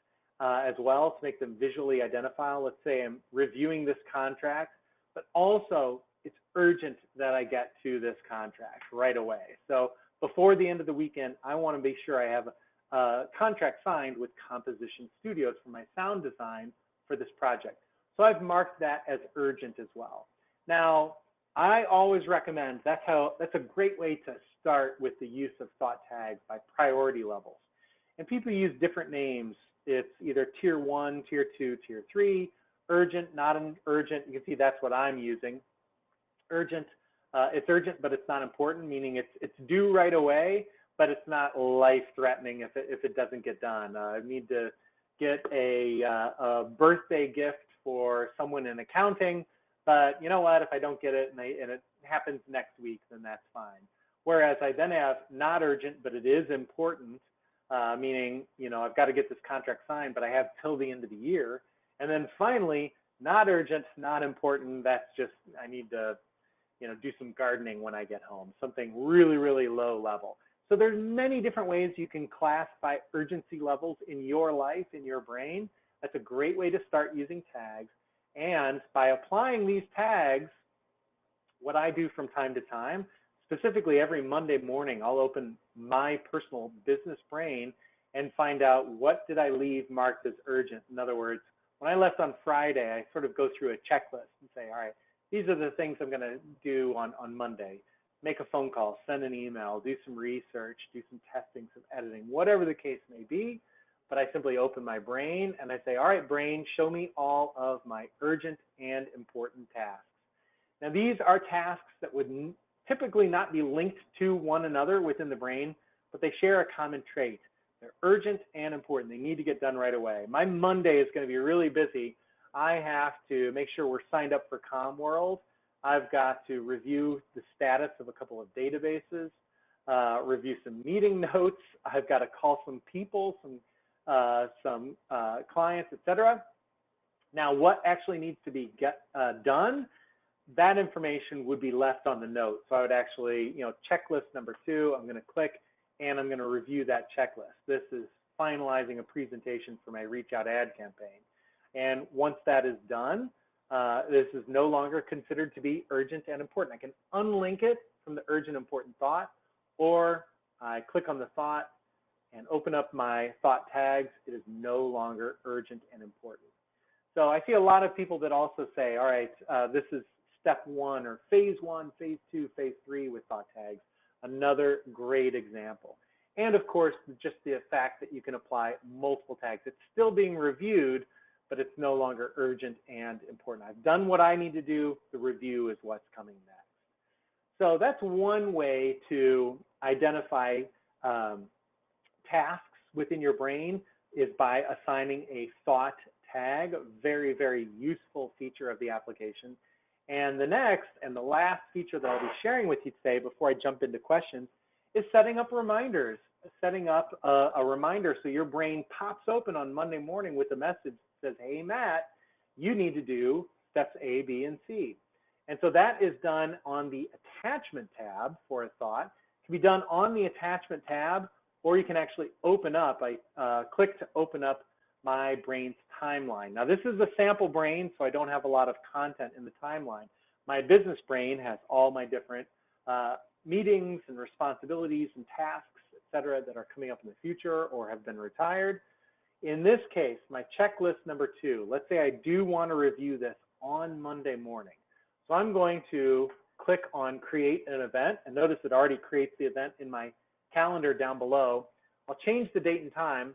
as well to make them visually identifiable. Let's say I'm reviewing this contract, but also it's urgent that I get to this contract right away. So before the end of the weekend, I want to be sure I have a contract signed with Composition Studios for my sound design for this project. So I've marked that as urgent as well. Now, I always recommend, that's a great way to start with the use of thought tags by priority levels. And people use different names. It's either tier 1, tier 2, tier 3, urgent, not an urgent. You can see that's what I'm using. Urgent, it's urgent, but it's not important, meaning it's due right away, but it's not life-threatening if it doesn't get done. I need to get a birthday gift for someone in accounting, but you know what, if I don't get it and it happens next week, then that's fine. Whereas I then have not urgent, but it is important, meaning, you know, I've got to get this contract signed, but I have till the end of the year. And then finally, not urgent, not important, that's just, I need to, you know, do some gardening when I get home, something really, really low level. So there's many different ways you can classify urgency levels in your life, in your brain. That's a great way to start using tags. And by applying these tags, what I do from time to time, specifically every Monday morning, I'll open my personal business brain and find out what did I leave marked as urgent. In other words, when I left on Friday, I sort of go through a checklist and say, all right, these are the things I'm going to do on Monday. Make a phone call, send an email, do some research, do some testing, some editing, whatever the case may be. But I simply open my brain and I say, all right, brain, show me all of my urgent and important tasks. Now, these are tasks that would typically not be linked to one another within the brain, but they share a common trait. They're urgent and important. They need to get done right away. My Monday is going to be really busy. I have to make sure we're signed up for CommWorld. I've got to review the status of a couple of databases, review some meeting notes. I've got to call some people, some clients, etc. Now, what actually needs to be done? That information would be left on the note. So I would actually, you know, checklist number 2, I'm going to click and I'm going to review that checklist. This is finalizing a presentation for my Reach Out ad campaign. And once that is done, this is no longer considered to be urgent and important. I can unlink it from the urgent important thought, or I click on the thought and open up my thought tags. It is no longer urgent and important. So I see a lot of people that also say, all right, this is step 1 or phase 1, phase 2, phase 3 with thought tags. Another great example. And of course, just the fact that you can apply multiple tags. It's still being reviewed, but it's no longer urgent and important. I've done what I need to do. The review is what's coming next. So that's one way to identify tasks within your brain, is by assigning a thought tag, very, very useful feature of the application. And the next and the last feature that I'll be sharing with you today before I jump into questions is setting up reminders, setting up a reminder so your brain pops open on Monday morning with a message that says, hey, Matt, you need to do steps A, B, and C. And so that is done on the attachment tab for a thought. It can be done on the attachment tab, or you can actually open up, I click to open up my brain's timeline. Now, this is a sample brain, so I don't have a lot of content in the timeline. My business brain has all my different meetings and responsibilities and tasks, etc., that are coming up in the future or have been retired. In this case, my checklist number 2, let's say I do want to review this on Monday morning. So I'm going to click on create an event, and notice it already creates the event in my calendar down below. I'll change the date and time.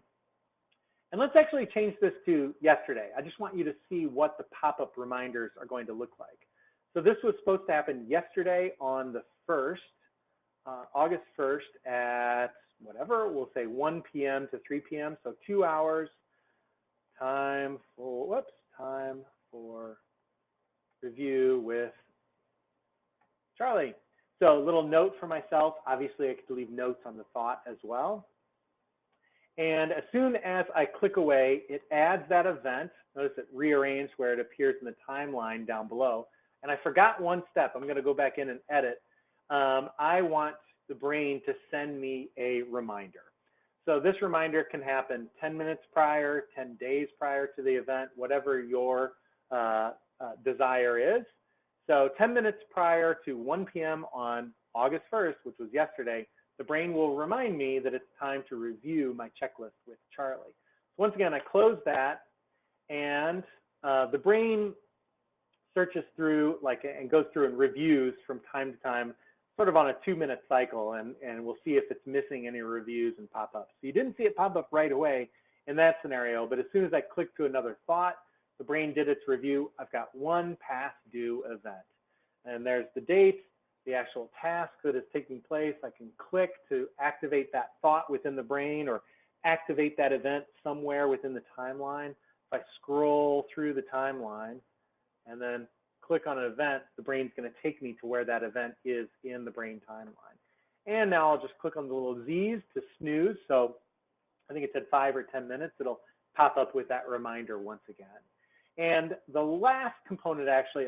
And let's actually change this to yesterday. I just want you to see what the pop-up reminders are going to look like. So this was supposed to happen yesterday on the 1st, August 1st at whatever, we'll say 1 p.m. to 3 p.m. So 2 hours, time for review with Charlie. So a little note for myself. Obviously, I could leave notes on the thought as well. And as soon as I click away, it adds that event. Notice it rearranged where it appears in the timeline down below. And I forgot one step. I'm going to go back in and edit. I want the brain to send me a reminder. So this reminder can happen 10 minutes prior, 10 days prior to the event, whatever your desire is. So 10 minutes prior to 1 p.m. on August 1st, which was yesterday, the brain will remind me that it's time to review my checklist with Charlie. So once again, I close that, and the brain searches through and goes through and reviews from time to time, sort of on a 2-minute cycle, and we'll see if it's missing any reviews and pop-ups. So you didn't see it pop up right away in that scenario, but as soon as I click to another thought, the brain did its review. I've got one past due event. And there's the date, the actual task that is taking place. I can click to activate that thought within the brain or activate that event somewhere within the timeline. If I scroll through the timeline and then click on an event, the brain's going to take me to where that event is in the brain timeline. And now I'll just click on the little Z's to snooze. So I think it said 5 or 10 minutes. It'll pop up with that reminder once again. And the last component actually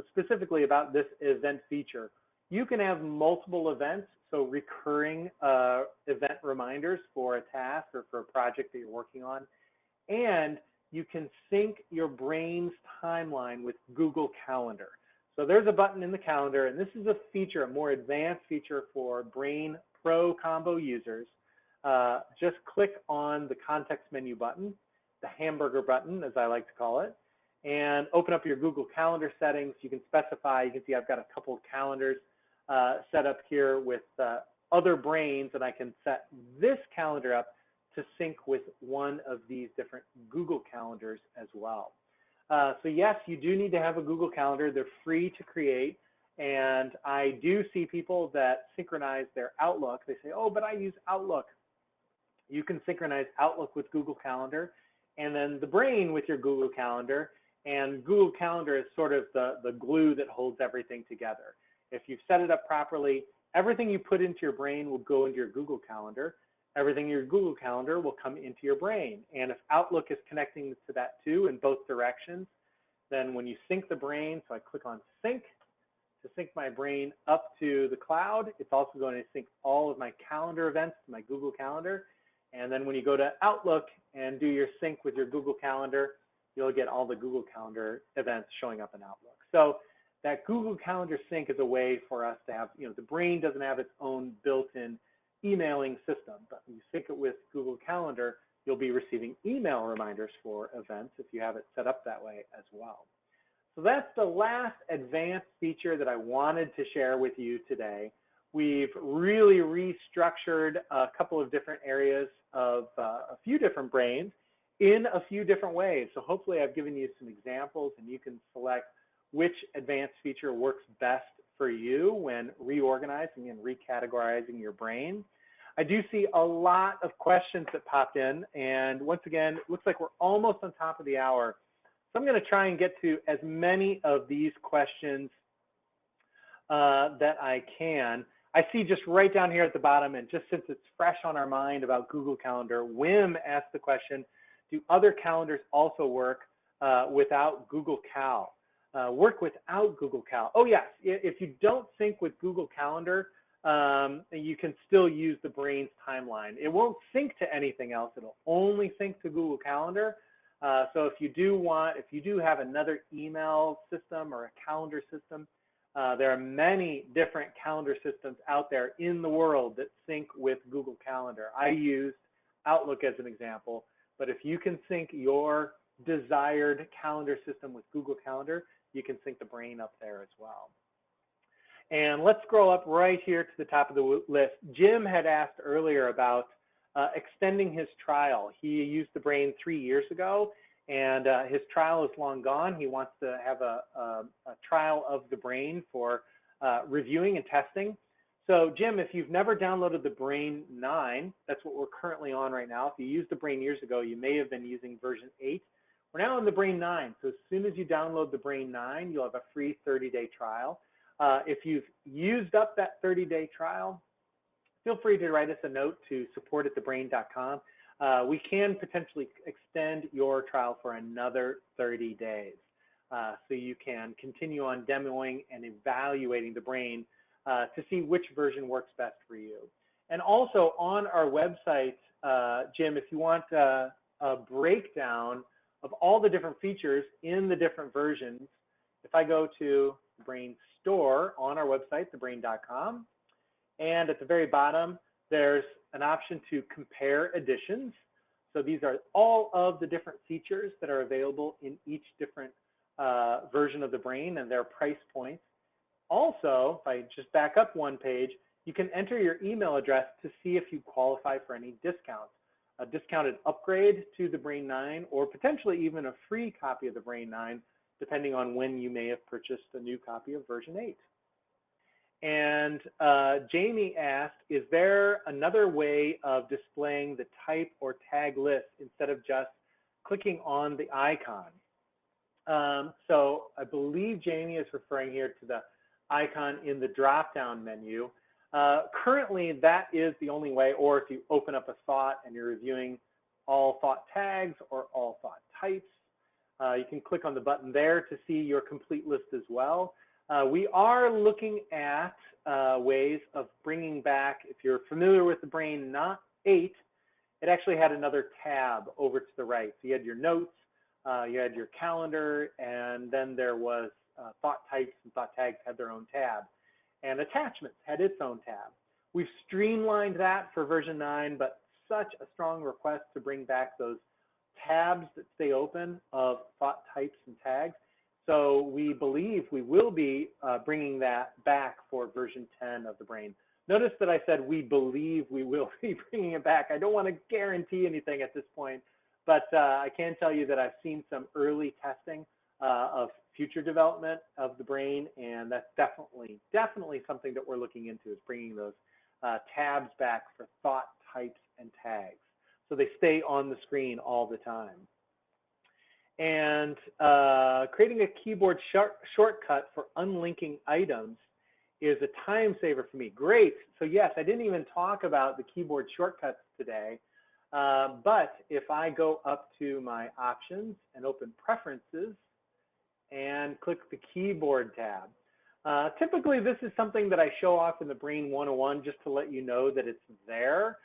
specifically about this event feature, you can have multiple events, so recurring event reminders for a task or for a project that you're working on. And you can sync your brain's timeline with Google Calendar. So there's a button in the calendar, and this is a feature, a more advanced feature for Brain Pro combo users. Just click on the context menu button, the hamburger button, as I like to call it, and open up your Google Calendar settings. You can specify, you can see I've got a couple of calendars set up here with other brains, and I can set this calendar up to sync with one of these different Google calendars as well. So yes, you do need to have a Google Calendar. They're free to create, and I do see people that synchronize their Outlook. They say, oh, but I use Outlook. You can synchronize Outlook with Google Calendar, and then the brain with your Google Calendar, and Google Calendar is sort of the glue that holds everything together. If you've set it up properly, everything you put into your brain will go into your Google Calendar. Everything in your Google Calendar will come into your brain. And if Outlook is connecting to that too in both directions, then when you sync the brain, so I click on sync to sync my brain up to the cloud, it's also going to sync all of my calendar events to my Google Calendar. And then when you go to Outlook and do your sync with your Google Calendar, you'll get all the Google Calendar events showing up in Outlook. So that Google Calendar sync is a way for us to have, the brain doesn't have its own built-in emailing system, but when you sync it with Google Calendar, you'll be receiving email reminders for events if you have it set up that way as well. So that's the last advanced feature that I wanted to share with you today. We've really restructured a couple of different areas of a few different brains in a few different ways. So hopefully I've given you some examples, and you can select which advanced feature works best for you when reorganizing and recategorizing your brain. I do see a lot of questions that popped in, and once again, it looks like we're almost on top of the hour. So I'm going to try and get to as many of these questions that I can. I see just right down here at the bottom, and just since it's fresh on our mind about Google Calendar, Wim asked the question, do other calendars also work without Google Cal? Work without Google Cal? Oh yes, if you don't sync with Google Calendar, you can still use the brain's timeline. It won't sync to anything else. It'll only sync to Google Calendar. So if you do have another email system or a calendar system, There are many different calendar systems out there in the world that sync with Google Calendar. I used Outlook as an example, but if you can sync your desired calendar system with Google Calendar, you can sync the brain up there as well. And let's scroll up right here to the top of the list. Jim had asked earlier about extending his trial. He used the brain 3 years ago, and his trial is long gone. He wants to have a trial of the brain for reviewing and testing. So Jim, if you've never downloaded the Brain 9, that's what we're currently on right now. If you used the Brain years ago, you may have been using version 8. We're now on the Brain 9. So as soon as you download the Brain 9, you'll have a free 30-day trial. If you've used up that 30-day trial, feel free to write us a note to support@thebrain.com. We can potentially extend your trial for another 30 days. So you can continue on demoing and evaluating the brain to see which version works best for you. And also on our website, Jim, if you want a breakdown of all the different features in the different versions, if I go to the Brain Store on our website, thebrain.com, and at the very bottom, there's an option to compare editions. So these are all of the different features that are available in each different version of the brain and their price points. Also, if I just back up one page, you can enter your email address to see if you qualify for any discounts. A discounted upgrade to the Brain 9, or potentially even a free copy of the Brain 9, depending on when you may have purchased a new copy of version 8. And Jamie asked, is there another way of displaying the type or tag list instead of just clicking on the icon? So I believe Jamie is referring here to the icon in the drop-down menu. Currently, that is the only way, or if you open up a thought and you're reviewing all thought tags or all thought types, you can click on the button there to see your complete list as well. We are looking at ways of bringing back, if you're familiar with the Brain, not 8, it actually had another tab over to the right. So you had your notes, you had your calendar, and then there was thought types and thought tags had their own tab. And attachments had its own tab. We've streamlined that for version 9, but such a strong request to bring back those tabs that stay open of thought types and tags. So we believe we will be bringing that back for version 10 of the Brain. Notice that I said we believe we will be bringing it back. I don't want to guarantee anything at this point, but I can tell you that I've seen some early testing of future development of the Brain, and that's definitely something that we're looking into, is bringing those tabs back for thought types and tags, so they stay on the screen all the time. And creating a keyboard shortcut for unlinking items is a time saver for me. Great. So yes, I didn't even talk about the keyboard shortcuts today, but if I go up to my options and open preferences and click the keyboard tab, typically this is something that I show off in the Brain 101 just to let you know that it's there,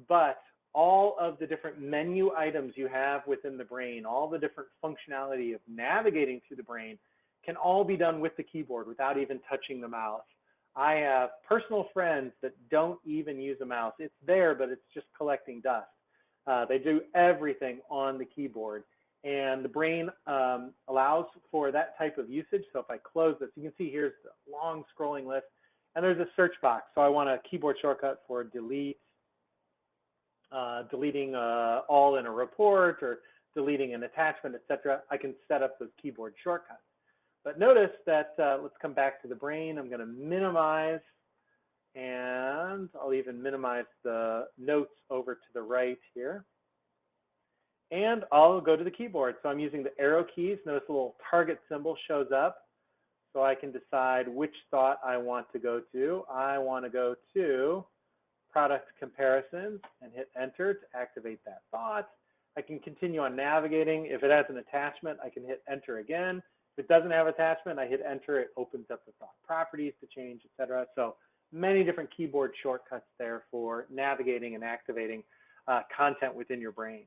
but all of the different menu items you have within the Brain, all the different functionality of navigating through the Brain can all be done with the keyboard without even touching the mouse. I have personal friends that don't even use a mouse. It's there, but it's just collecting dust. They do everything on the keyboard, and the Brain allows for that type of usage. So if I close this, you can see here's the long scrolling list, and there's a search box. So I want a keyboard shortcut for delete, deleting all in a report, or deleting an attachment, etc. I can set up those keyboard shortcuts. But notice that, let's come back to the Brain. I'm going to minimize, and I'll even minimize the notes over to the right here. And I'll go to the keyboard. So I'm using the arrow keys. Notice the little target symbol shows up. So I can decide which thought I want to go to. I want to go to product comparisons and hit enter to activate that thought. I can continue on navigating. If it has an attachment, I can hit enter again. If it doesn't have attachment, I hit enter. It opens up the thought properties to change, etc. So many different keyboard shortcuts there for navigating and activating content within your Brain.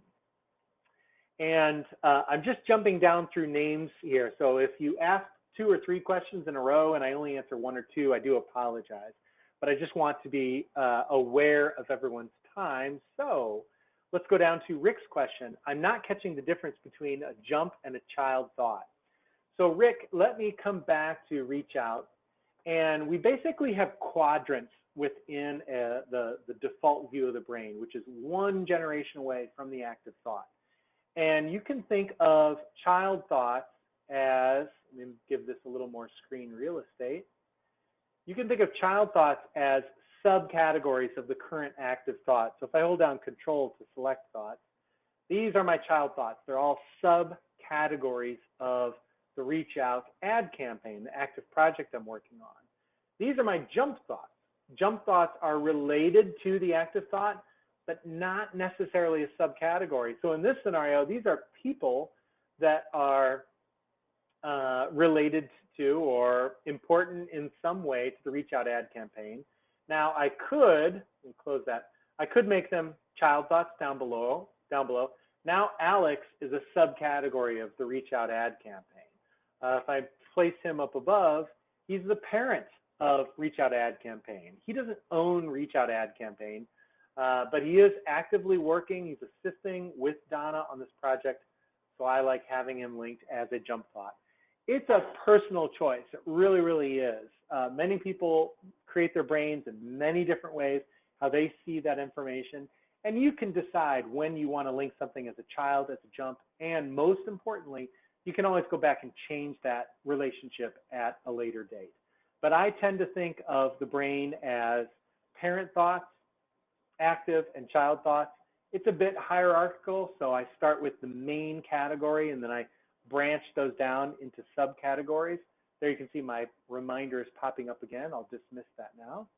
And I'm just jumping down through names here. So if you ask 2 or 3 questions in a row and I only answer 1 or 2, I do apologize. But I just want to be aware of everyone's time. So let's go down to Rick's question. I'm not catching the difference between a jump and a child thought. So Rick, let me come back to reach out. And we basically have quadrants within the default view of the brain, which is 1 generation away from the active thought. And you can think of child thoughts as, let me give this a little more screen real estate. You can think of child thoughts as subcategories of the current active thought. So if I hold down Control to select thoughts, these are my child thoughts. They're all subcategories of the reach out ad campaign, the active project I'm working on. These are my jump thoughts. Jump thoughts are related to the active thought, but not necessarily a subcategory. So in this scenario, these are people that are related to or important in some way to the reach out ad campaign. Now I could, let me close that, I could make them child thoughts down below. Now Alex is a subcategory of the reach out ad campaign. If I place him up above, he's the parent of reach out ad campaign. He doesn't own reach out ad campaign, but he is actively working. He's assisting with Donna on this project. So I like having him linked as a jump thought. It's a personal choice. It really, really is. Many people create their brains in many different ways, how they see that information. And you can decide when you want to link something as a child, as a jump, and most importantly, you can always go back and change that relationship at a later date. But I tend to think of the brain as parent thoughts, active, and child thoughts. It's a bit hierarchical, so I start with the main category and then I branch those down into subcategories. There you can see my reminder is popping up again. I'll dismiss that now.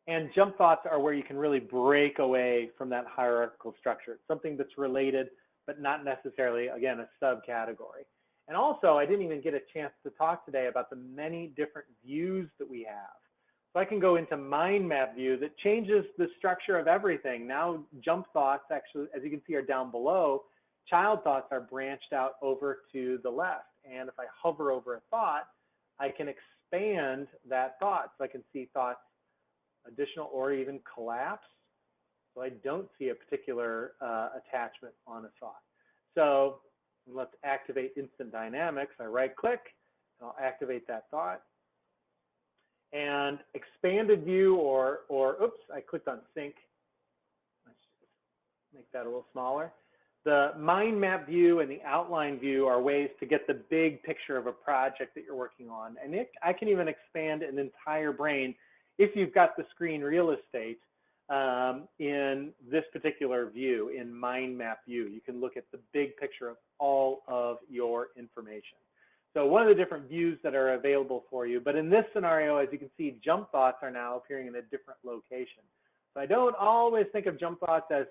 And jump thoughts are where you can really break away from that hierarchical structure. It's something that's related, but not necessarily, again, a subcategory. And also, I didn't even get a chance to talk today about the many different views that we have. So I can go into mind map view that changes the structure of everything. Now jump thoughts actually, as you can see, are down below. Child thoughts are branched out over to the left. And if I hover over a thought, I can expand that thought. So I can see thoughts additional or even collapse. So I don't see a particular attachment on a thought. So let's activate instant dynamics. I right click, and I'll activate that thought. And expanded view or oops, I clicked on sync. Let's just make that a little smaller. The mind map view and the outline view are ways to get the big picture of a project that you're working on. And I can even expand an entire brain if you've got the screen real estate in this particular view, in mind map view. You can look at the big picture of all of your information. So one of the different views that are available for you, but in this scenario, as you can see, jump thoughts are now appearing in a different location. So I don't always think of jump thoughts as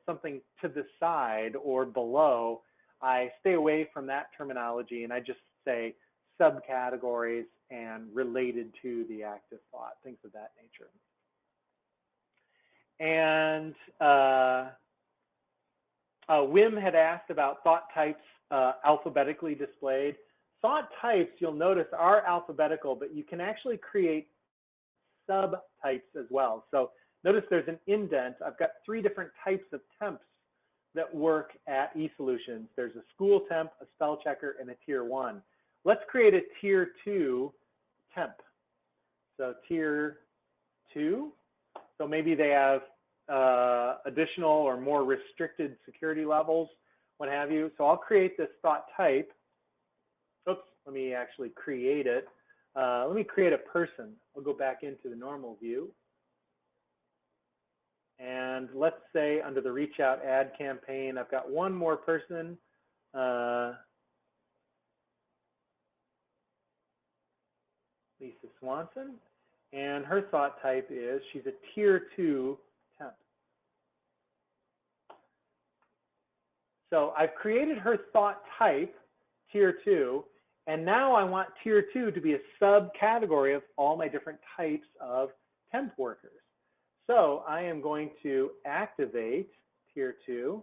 something to the side or below. I stay away from that terminology and I just say subcategories and related to the active thought, things of that nature. And Wim had asked about thought types alphabetically displayed. Thought types, you'll notice, are alphabetical, but you can actually create subtypes as well. So notice there's an indent. I've got 3 different types of temps that work at eSolutions. There's a school temp, a spell checker, and a tier 1. Let's create a tier 2 temp. So tier 2. So maybe they have additional or more restricted security levels, what have you. So I'll create this thought type. Oops, let me actually create it. Let me create a person. I'll go back into the normal view. And let's say under the reach out ad campaign, I've got one more person. Lisa Swanson. And her thought type is she's a tier 2 temp. So I've created her thought type, tier 2, and now I want tier 2 to be a subcategory of all my different types of temp workers. So I am going to activate tier 2,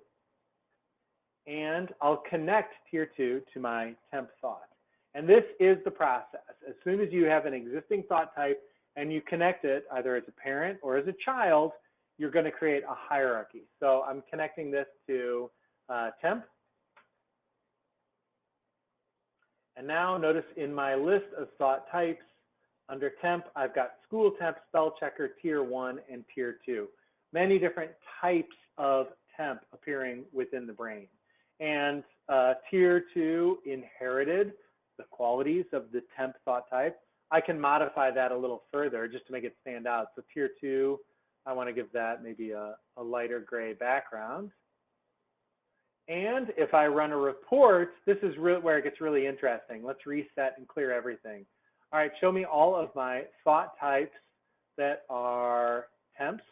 and I'll connect tier 2 to my temp thought. And this is the process. As soon as you have an existing thought type and you connect it either as a parent or as a child, you're going to create a hierarchy. So I'm connecting this to temp. And now notice in my list of thought types, under temp, I've got school temp, spell checker, tier 1, and tier 2. Many different types of temp appearing within the brain. And tier 2 inherited the qualities of the temp thought type. I can modify that a little further just to make it stand out. So tier 2, I want to give that maybe a lighter gray background. And if I run a report, this is where it gets really interesting. Let's reset and clear everything. All right, show me all of my thought types that are temps.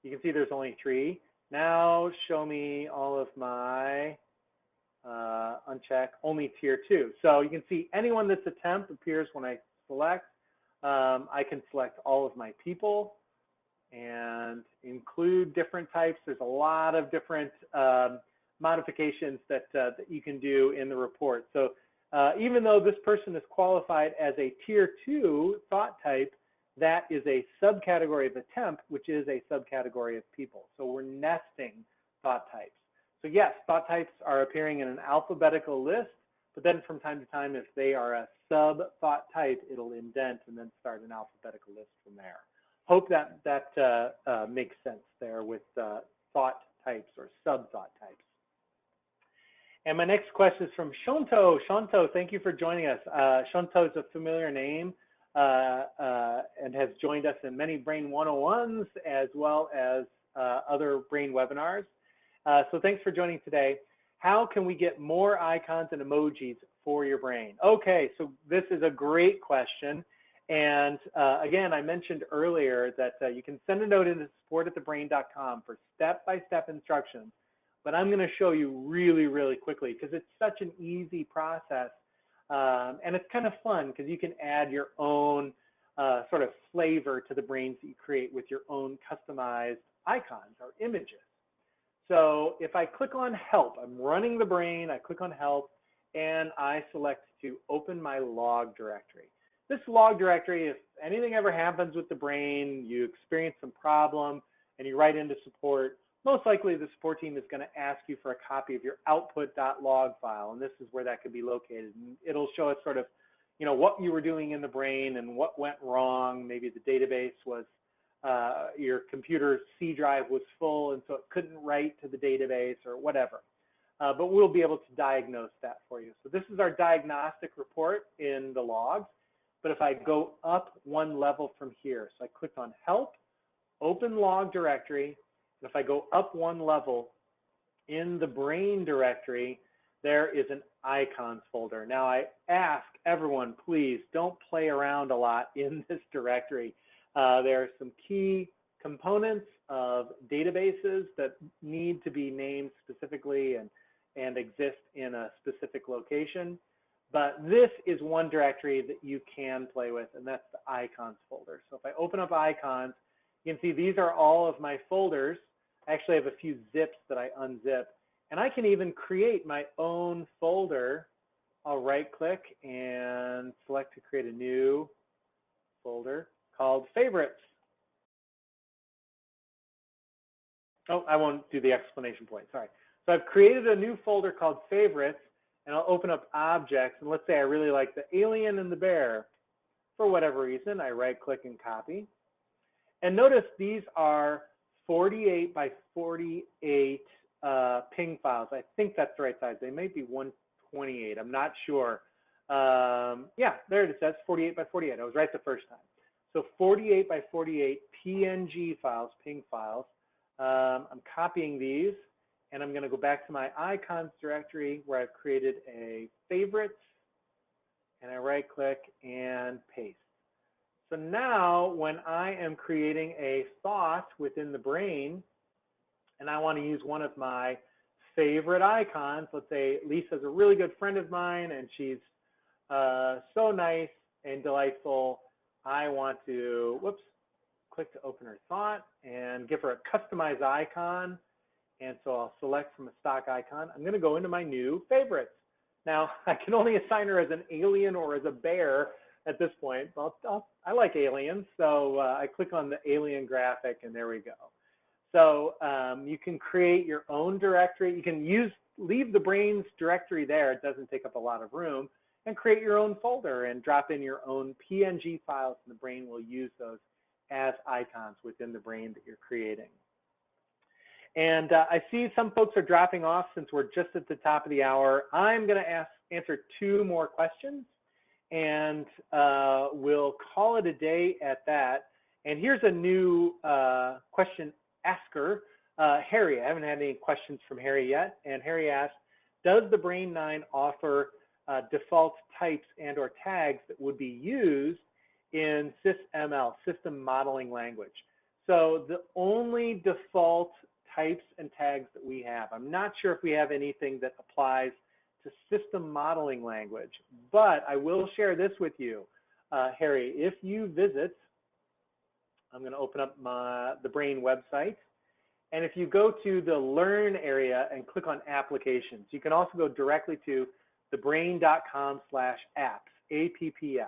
You can see there's only 3. Now show me all of my uncheck, only tier 2. So you can see anyone that's a temp appears when I select. I can select all of my people and include different types. There's a lot of different modifications that you can do in the report. So even though this person is qualified as a tier 2 thought type, that is a subcategory of a temp, which is a subcategory of people. So we're nesting thought types. So yes, thought types are appearing in an alphabetical list, but then from time to time, if they are a sub thought type, it'll indent and then start an alphabetical list from there. Hope that makes sense there with thought types or sub thought types. And my next question is from Shonto. Shonto, thank you for joining us. Shonto is a familiar name and has joined us in many Brain 101s as well as other Brain webinars. So thanks for joining today. How can we get more icons and emojis for your brain? Okay, so this is a great question. And again, I mentioned earlier that you can send a note into support@thebrain.com for step-by-step instructions. But I'm going to show you really, really quickly because it's such an easy process. And it's kind of fun because you can add your own sort of flavor to the brains that you create with your own customized icons or images. So if I click on help, I'm running the brain, I click on help, and I select to open my log directory. This log directory, if anything ever happens with the brain, you experience some problem, and you write into support, most likely the support team is going to ask you for a copy of your output.log file, and this is where that could be located. And it'll show us sort of, you know, what you were doing in the brain and what went wrong. Maybe the database was, your computer C drive was full, and so it couldn't write to the database or whatever. But we'll be able to diagnose that for you. So this is our diagnostic report in the logs. But if I go up one level from here, so I clicked on help, open log directory. And if I go up one level in the brain directory, there is an icons folder. Now I ask everyone, please don't play around a lot in this directory. There are some key components of databases that need to be named specifically and exist in a specific location. But this is one directory that you can play with, and that's the icons folder. So if I open up icons, you can see these are all of my folders. I actually have a few zips that I unzip. And I can even create my own folder. I'll right click and select to create a new folder called favorites. Oh, I won't do the explanation point, sorry. So I've created a new folder called favorites, and I'll open up objects. And let's say I really like the alien and the bear. For whatever reason, I right click and copy. And notice these are 48 by 48 ping files. I think that's the right size. They may be 128. I'm not sure. Yeah, there it says 48 by 48. I was right the first time. So 48 by 48 PNG files, ping files. I'm copying these, and I'm going to go back to my icons directory where I've created a favorites, and I right click and paste. So now when I am creating a thought within the brain, and I want to use one of my favorite icons, let's say Lisa's a really good friend of mine, and she's so nice and delightful. I want to, whoops, click to open her thought and give her a customized icon. And so I'll select from a stock icon. I'm going to go into my new favorites. Now, I can only assign her as an alien or as a bear at this point. Well, I like aliens, so I click on the alien graphic, and there we go. So you can create your own directory. You can leave the brain's directory there. It doesn't take up a lot of room, and create your own folder and drop in your own PNG files, and the brain will use those as icons within the brain that you're creating. And I see some folks are dropping off since we're just at the top of the hour. I'm going to answer 2 more questions, and we'll call it a day at that. And here's a new question asker, Harry. I haven't had any questions from Harry yet. And Harry asked, does the Brain 9 offer default types and or tags that would be used in SysML, system modeling language? So the only default types and tags that we have, I'm not sure if we have anything that applies to system modeling language, but I will share this with you, Harry. If you visit, I'm going to open up the Brain website, and if you go to the Learn area and click on Applications, you can also go directly to thebrain.com/apps, APPS.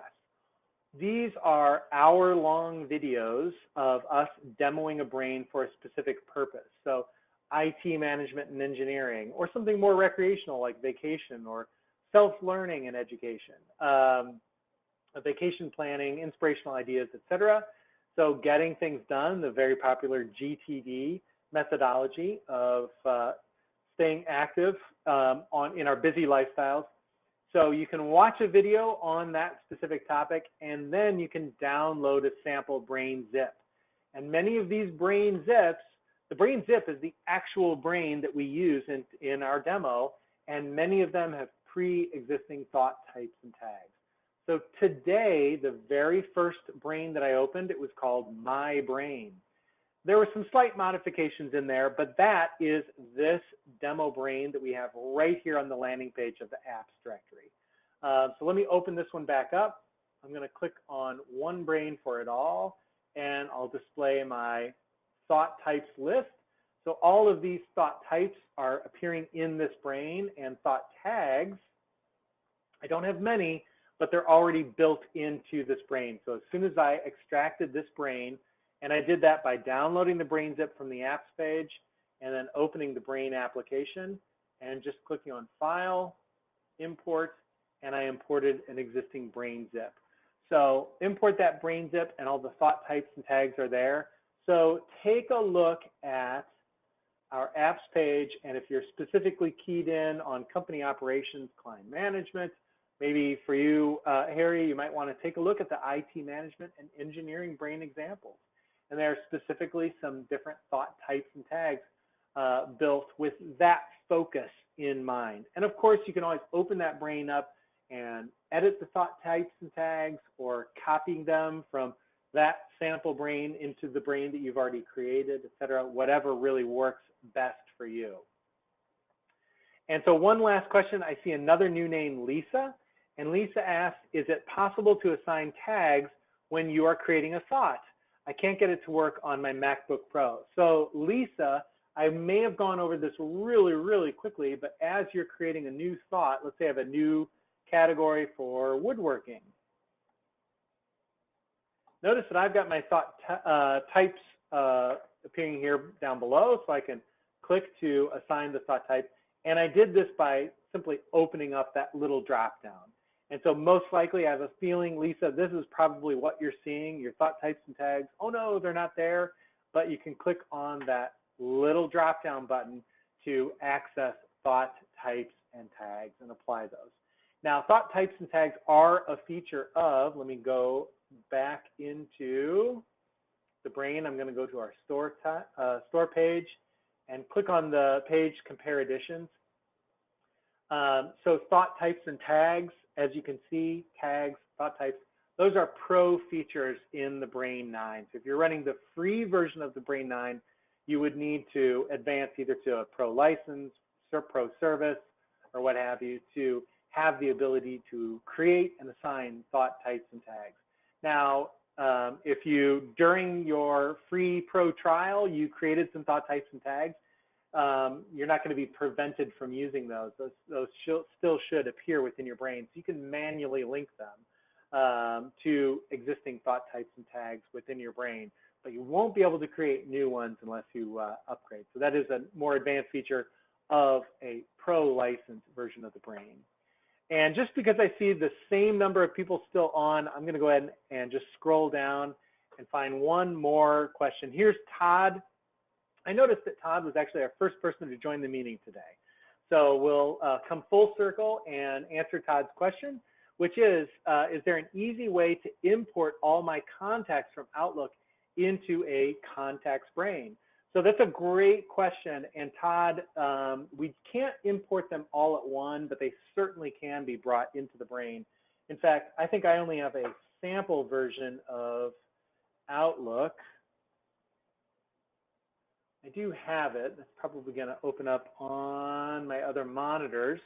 These are hour-long videos of us demoing a brain for a specific purpose. So IT management and engineering, or something more recreational like vacation or self-learning and education, vacation planning, inspirational ideas, etc. So getting things done, the very popular GTD methodology of staying active in our busy lifestyles. So you can watch a video on that specific topic, and then you can download a sample brain zip. And many of these brain zips, the brain zip is the actual brain that we use in our demo, and many of them have pre-existing thought types and tags. So today, the very first brain that I opened, it was called My Brain. There were some slight modifications in there, but that is this demo brain that we have right here on the landing page of the apps directory. So let me open this one back up. I'm going to click on one brain for it all, and I'll display my thought types list. So all of these thought types are appearing in this brain, and thought tags, I don't have many, but they're already built into this brain. So as soon as I extracted this brain, and I did that by downloading the brain zip from the apps page and then opening the brain application and just clicking on File, Import, and I imported an existing brain zip. So import that brain zip and all the thought types and tags are there. So take a look at our apps page, and if you're specifically keyed in on company operations, client management, maybe for you, Harry, you might want to take a look at the IT management and engineering brain examples. And there are specifically some different thought types and tags built with that focus in mind. And of course, you can always open that brain up and edit the thought types and tags, or copying them from that sample brain into the brain that you've already created, et cetera, whatever really works best for you. And so one last question, I see another new name, Lisa. And Lisa asks, is it possible to assign tags when you are creating a thought? I can't get it to work on my MacBook Pro. So Lisa, I may have gone over this really, really quickly, but as you're creating a new thought, let's say I have a new category for woodworking. Notice that I've got my thought types appearing here down below, so I can click to assign the thought type. And I did this by simply opening up that little drop down. And so most likely I have a feeling, Lisa, this is probably what you're seeing, your thought types and tags. Oh no, they're not there, but you can click on that little drop down button to access thought types and tags and apply those. Now, thought types and tags are a feature of, let me go back into the brain. I'm going to go to our store page and click on the page Compare Editions. So thought types and tags, as you can see, tags, thought types, those are pro features in the Brain 9. So if you're running the free version of the Brain 9, you would need to advance either to a pro license, or pro service, or what have you, to have the ability to create and assign thought types and tags. Now, if you, during your free pro trial, you created some thought types and tags, you're not going to be prevented from using those. Those still should appear within your brain. So you can manually link them to existing thought types and tags within your brain, but you won't be able to create new ones unless you upgrade. So that is a more advanced feature of a pro licensed version of the brain. And just because I see the same number of people still on, I'm going to go ahead and just scroll down and find one more question. Here's Todd. I noticed that Todd was actually our first person to join the meeting today. So we'll come full circle and answer Todd's question, which is there an easy way to import all my contacts from Outlook into a contacts brain? So that's a great question. And Todd, we can't import them all at once, but they certainly can be brought into the brain. In fact, I think I only have a sample version of Outlook. I do have it. That's probably going to open up on my other monitors.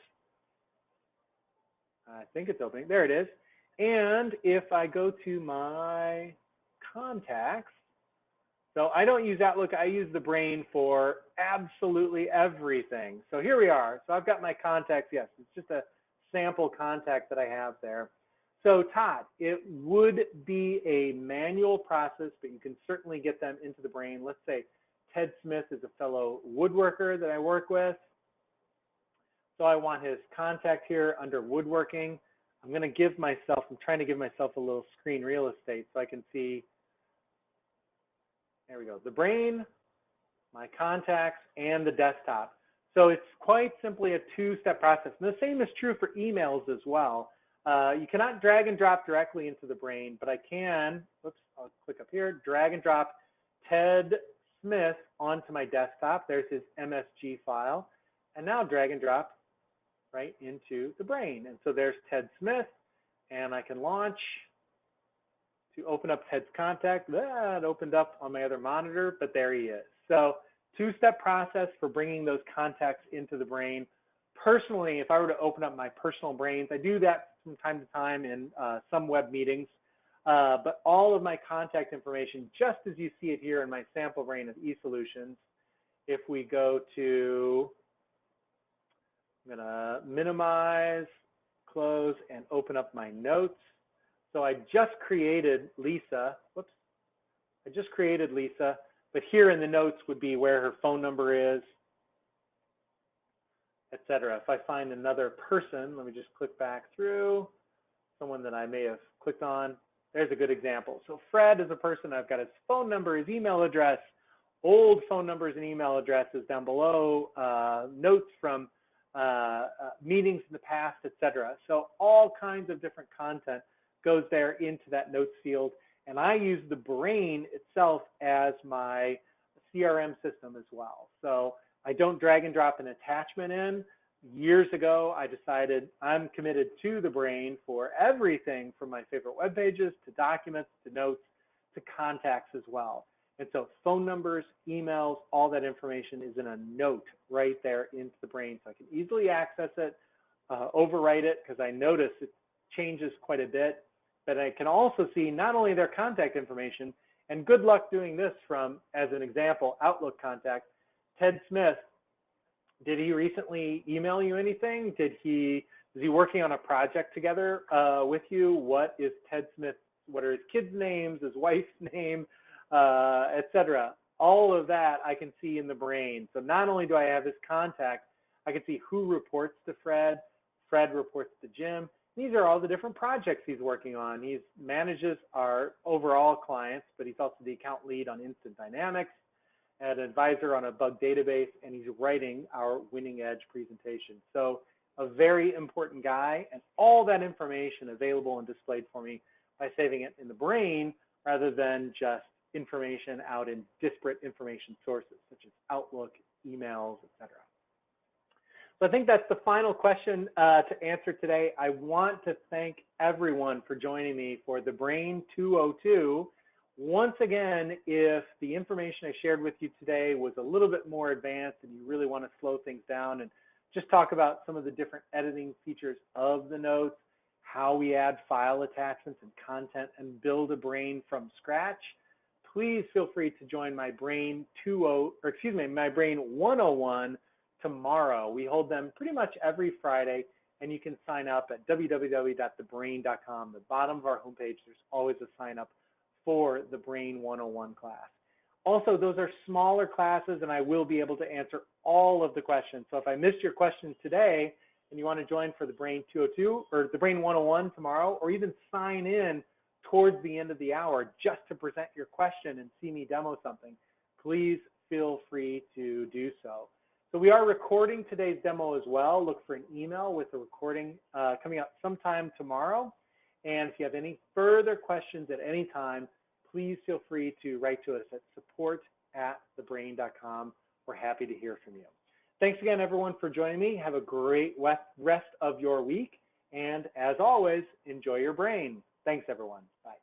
I think it's opening. There it is. And if I go to my contacts, so I don't use Outlook. I use the brain for absolutely everything. So here we are. So I've got my contacts. Yes, it's just a sample contact that I have there. So Todd, it would be a manual process, but you can certainly get them into the brain. Let's say Ted Smith is a fellow woodworker that I work with. So I want his contact here under woodworking. I'm trying to give myself a little screen real estate so I can see, there we go, the brain, my contacts, and the desktop. So it's quite simply a two-step process. And the same is true for emails as well. You cannot drag and drop directly into the brain, but I can, I'll click up here, drag and drop Ted Smith onto my desktop. There's his MSG file. And now drag and drop right into the brain. And so there's Ted Smith, and I can launch to open up Ted's contact. That opened up on my other monitor, but there he is. So two-step process for bringing those contacts into the brain. Personally, if I were to open up my personal brains, I do that from time to time in some web meetings, but all of my contact information, just as you see it here in my sample brain of eSolutions, if we go to, I'm gonna minimize, close, and open up my notes. So I just created Lisa, I just created Lisa, but here in the notes would be where her phone number is, etc. If I find another person, let me just click back through, someone that I may have clicked on. There's a good example. So Fred is a person, I've got his phone number, his email address, old phone numbers and email addresses down below, notes from meetings in the past, etc. So all kinds of different content goes there into that notes field. And I use the brain itself as my CRM system as well. So I don't drag and drop an attachment in. Years ago, I decided I'm committed to the brain for everything from my favorite web pages to documents to notes to contacts as well. And so phone numbers, emails, all that information is in a note right there into the brain. So I can easily access it, overwrite it, because I notice it changes quite a bit. But I can also see not only their contact information, and good luck doing this from, as an example, Outlook contact, Ted Smith, did he recently email you anything? Is he working on a project together with you? What is Ted Smith, what are his kids' names, his wife's name, etc. All of that I can see in the brain. So not only do I have his contact, I can see who reports to Fred, Fred reports to Jim. These are all the different projects he's working on. He manages our overall clients, but he's also the account lead on Instant Dynamics, an advisor on a bug database, and he's writing our Winning Edge presentation. So a very important guy, and all that information available and displayed for me by saving it in the brain rather than just information out in disparate information sources, such as Outlook, emails, etc. So I think that's the final question to answer today. I want to thank everyone for joining me for the Brain 202. Once again, if the information I shared with you today was a little bit more advanced and you really want to slow things down and just talk about some of the different editing features of the notes, how we add file attachments and content and build a brain from scratch, please feel free to join my Brain 101 tomorrow. We hold them pretty much every Friday, and you can sign up at www.thebrain.com. The bottom of our homepage, there's always a sign up for the Brain 101 class. Also, those are smaller classes, and I will be able to answer all of the questions. So if I missed your questions today and you want to join for the Brain 202 or the Brain 101 tomorrow, or even sign in towards the end of the hour just to present your question and see me demo something, please feel free to do so. So we are recording today's demo as well. Look for an email with the recording coming out sometime tomorrow. And if you have any further questions at any time, please feel free to write to us at support@thebrain.com. We're happy to hear from you. Thanks again, everyone, for joining me. Have a great rest of your week. And as always, enjoy your brain. Thanks, everyone. Bye.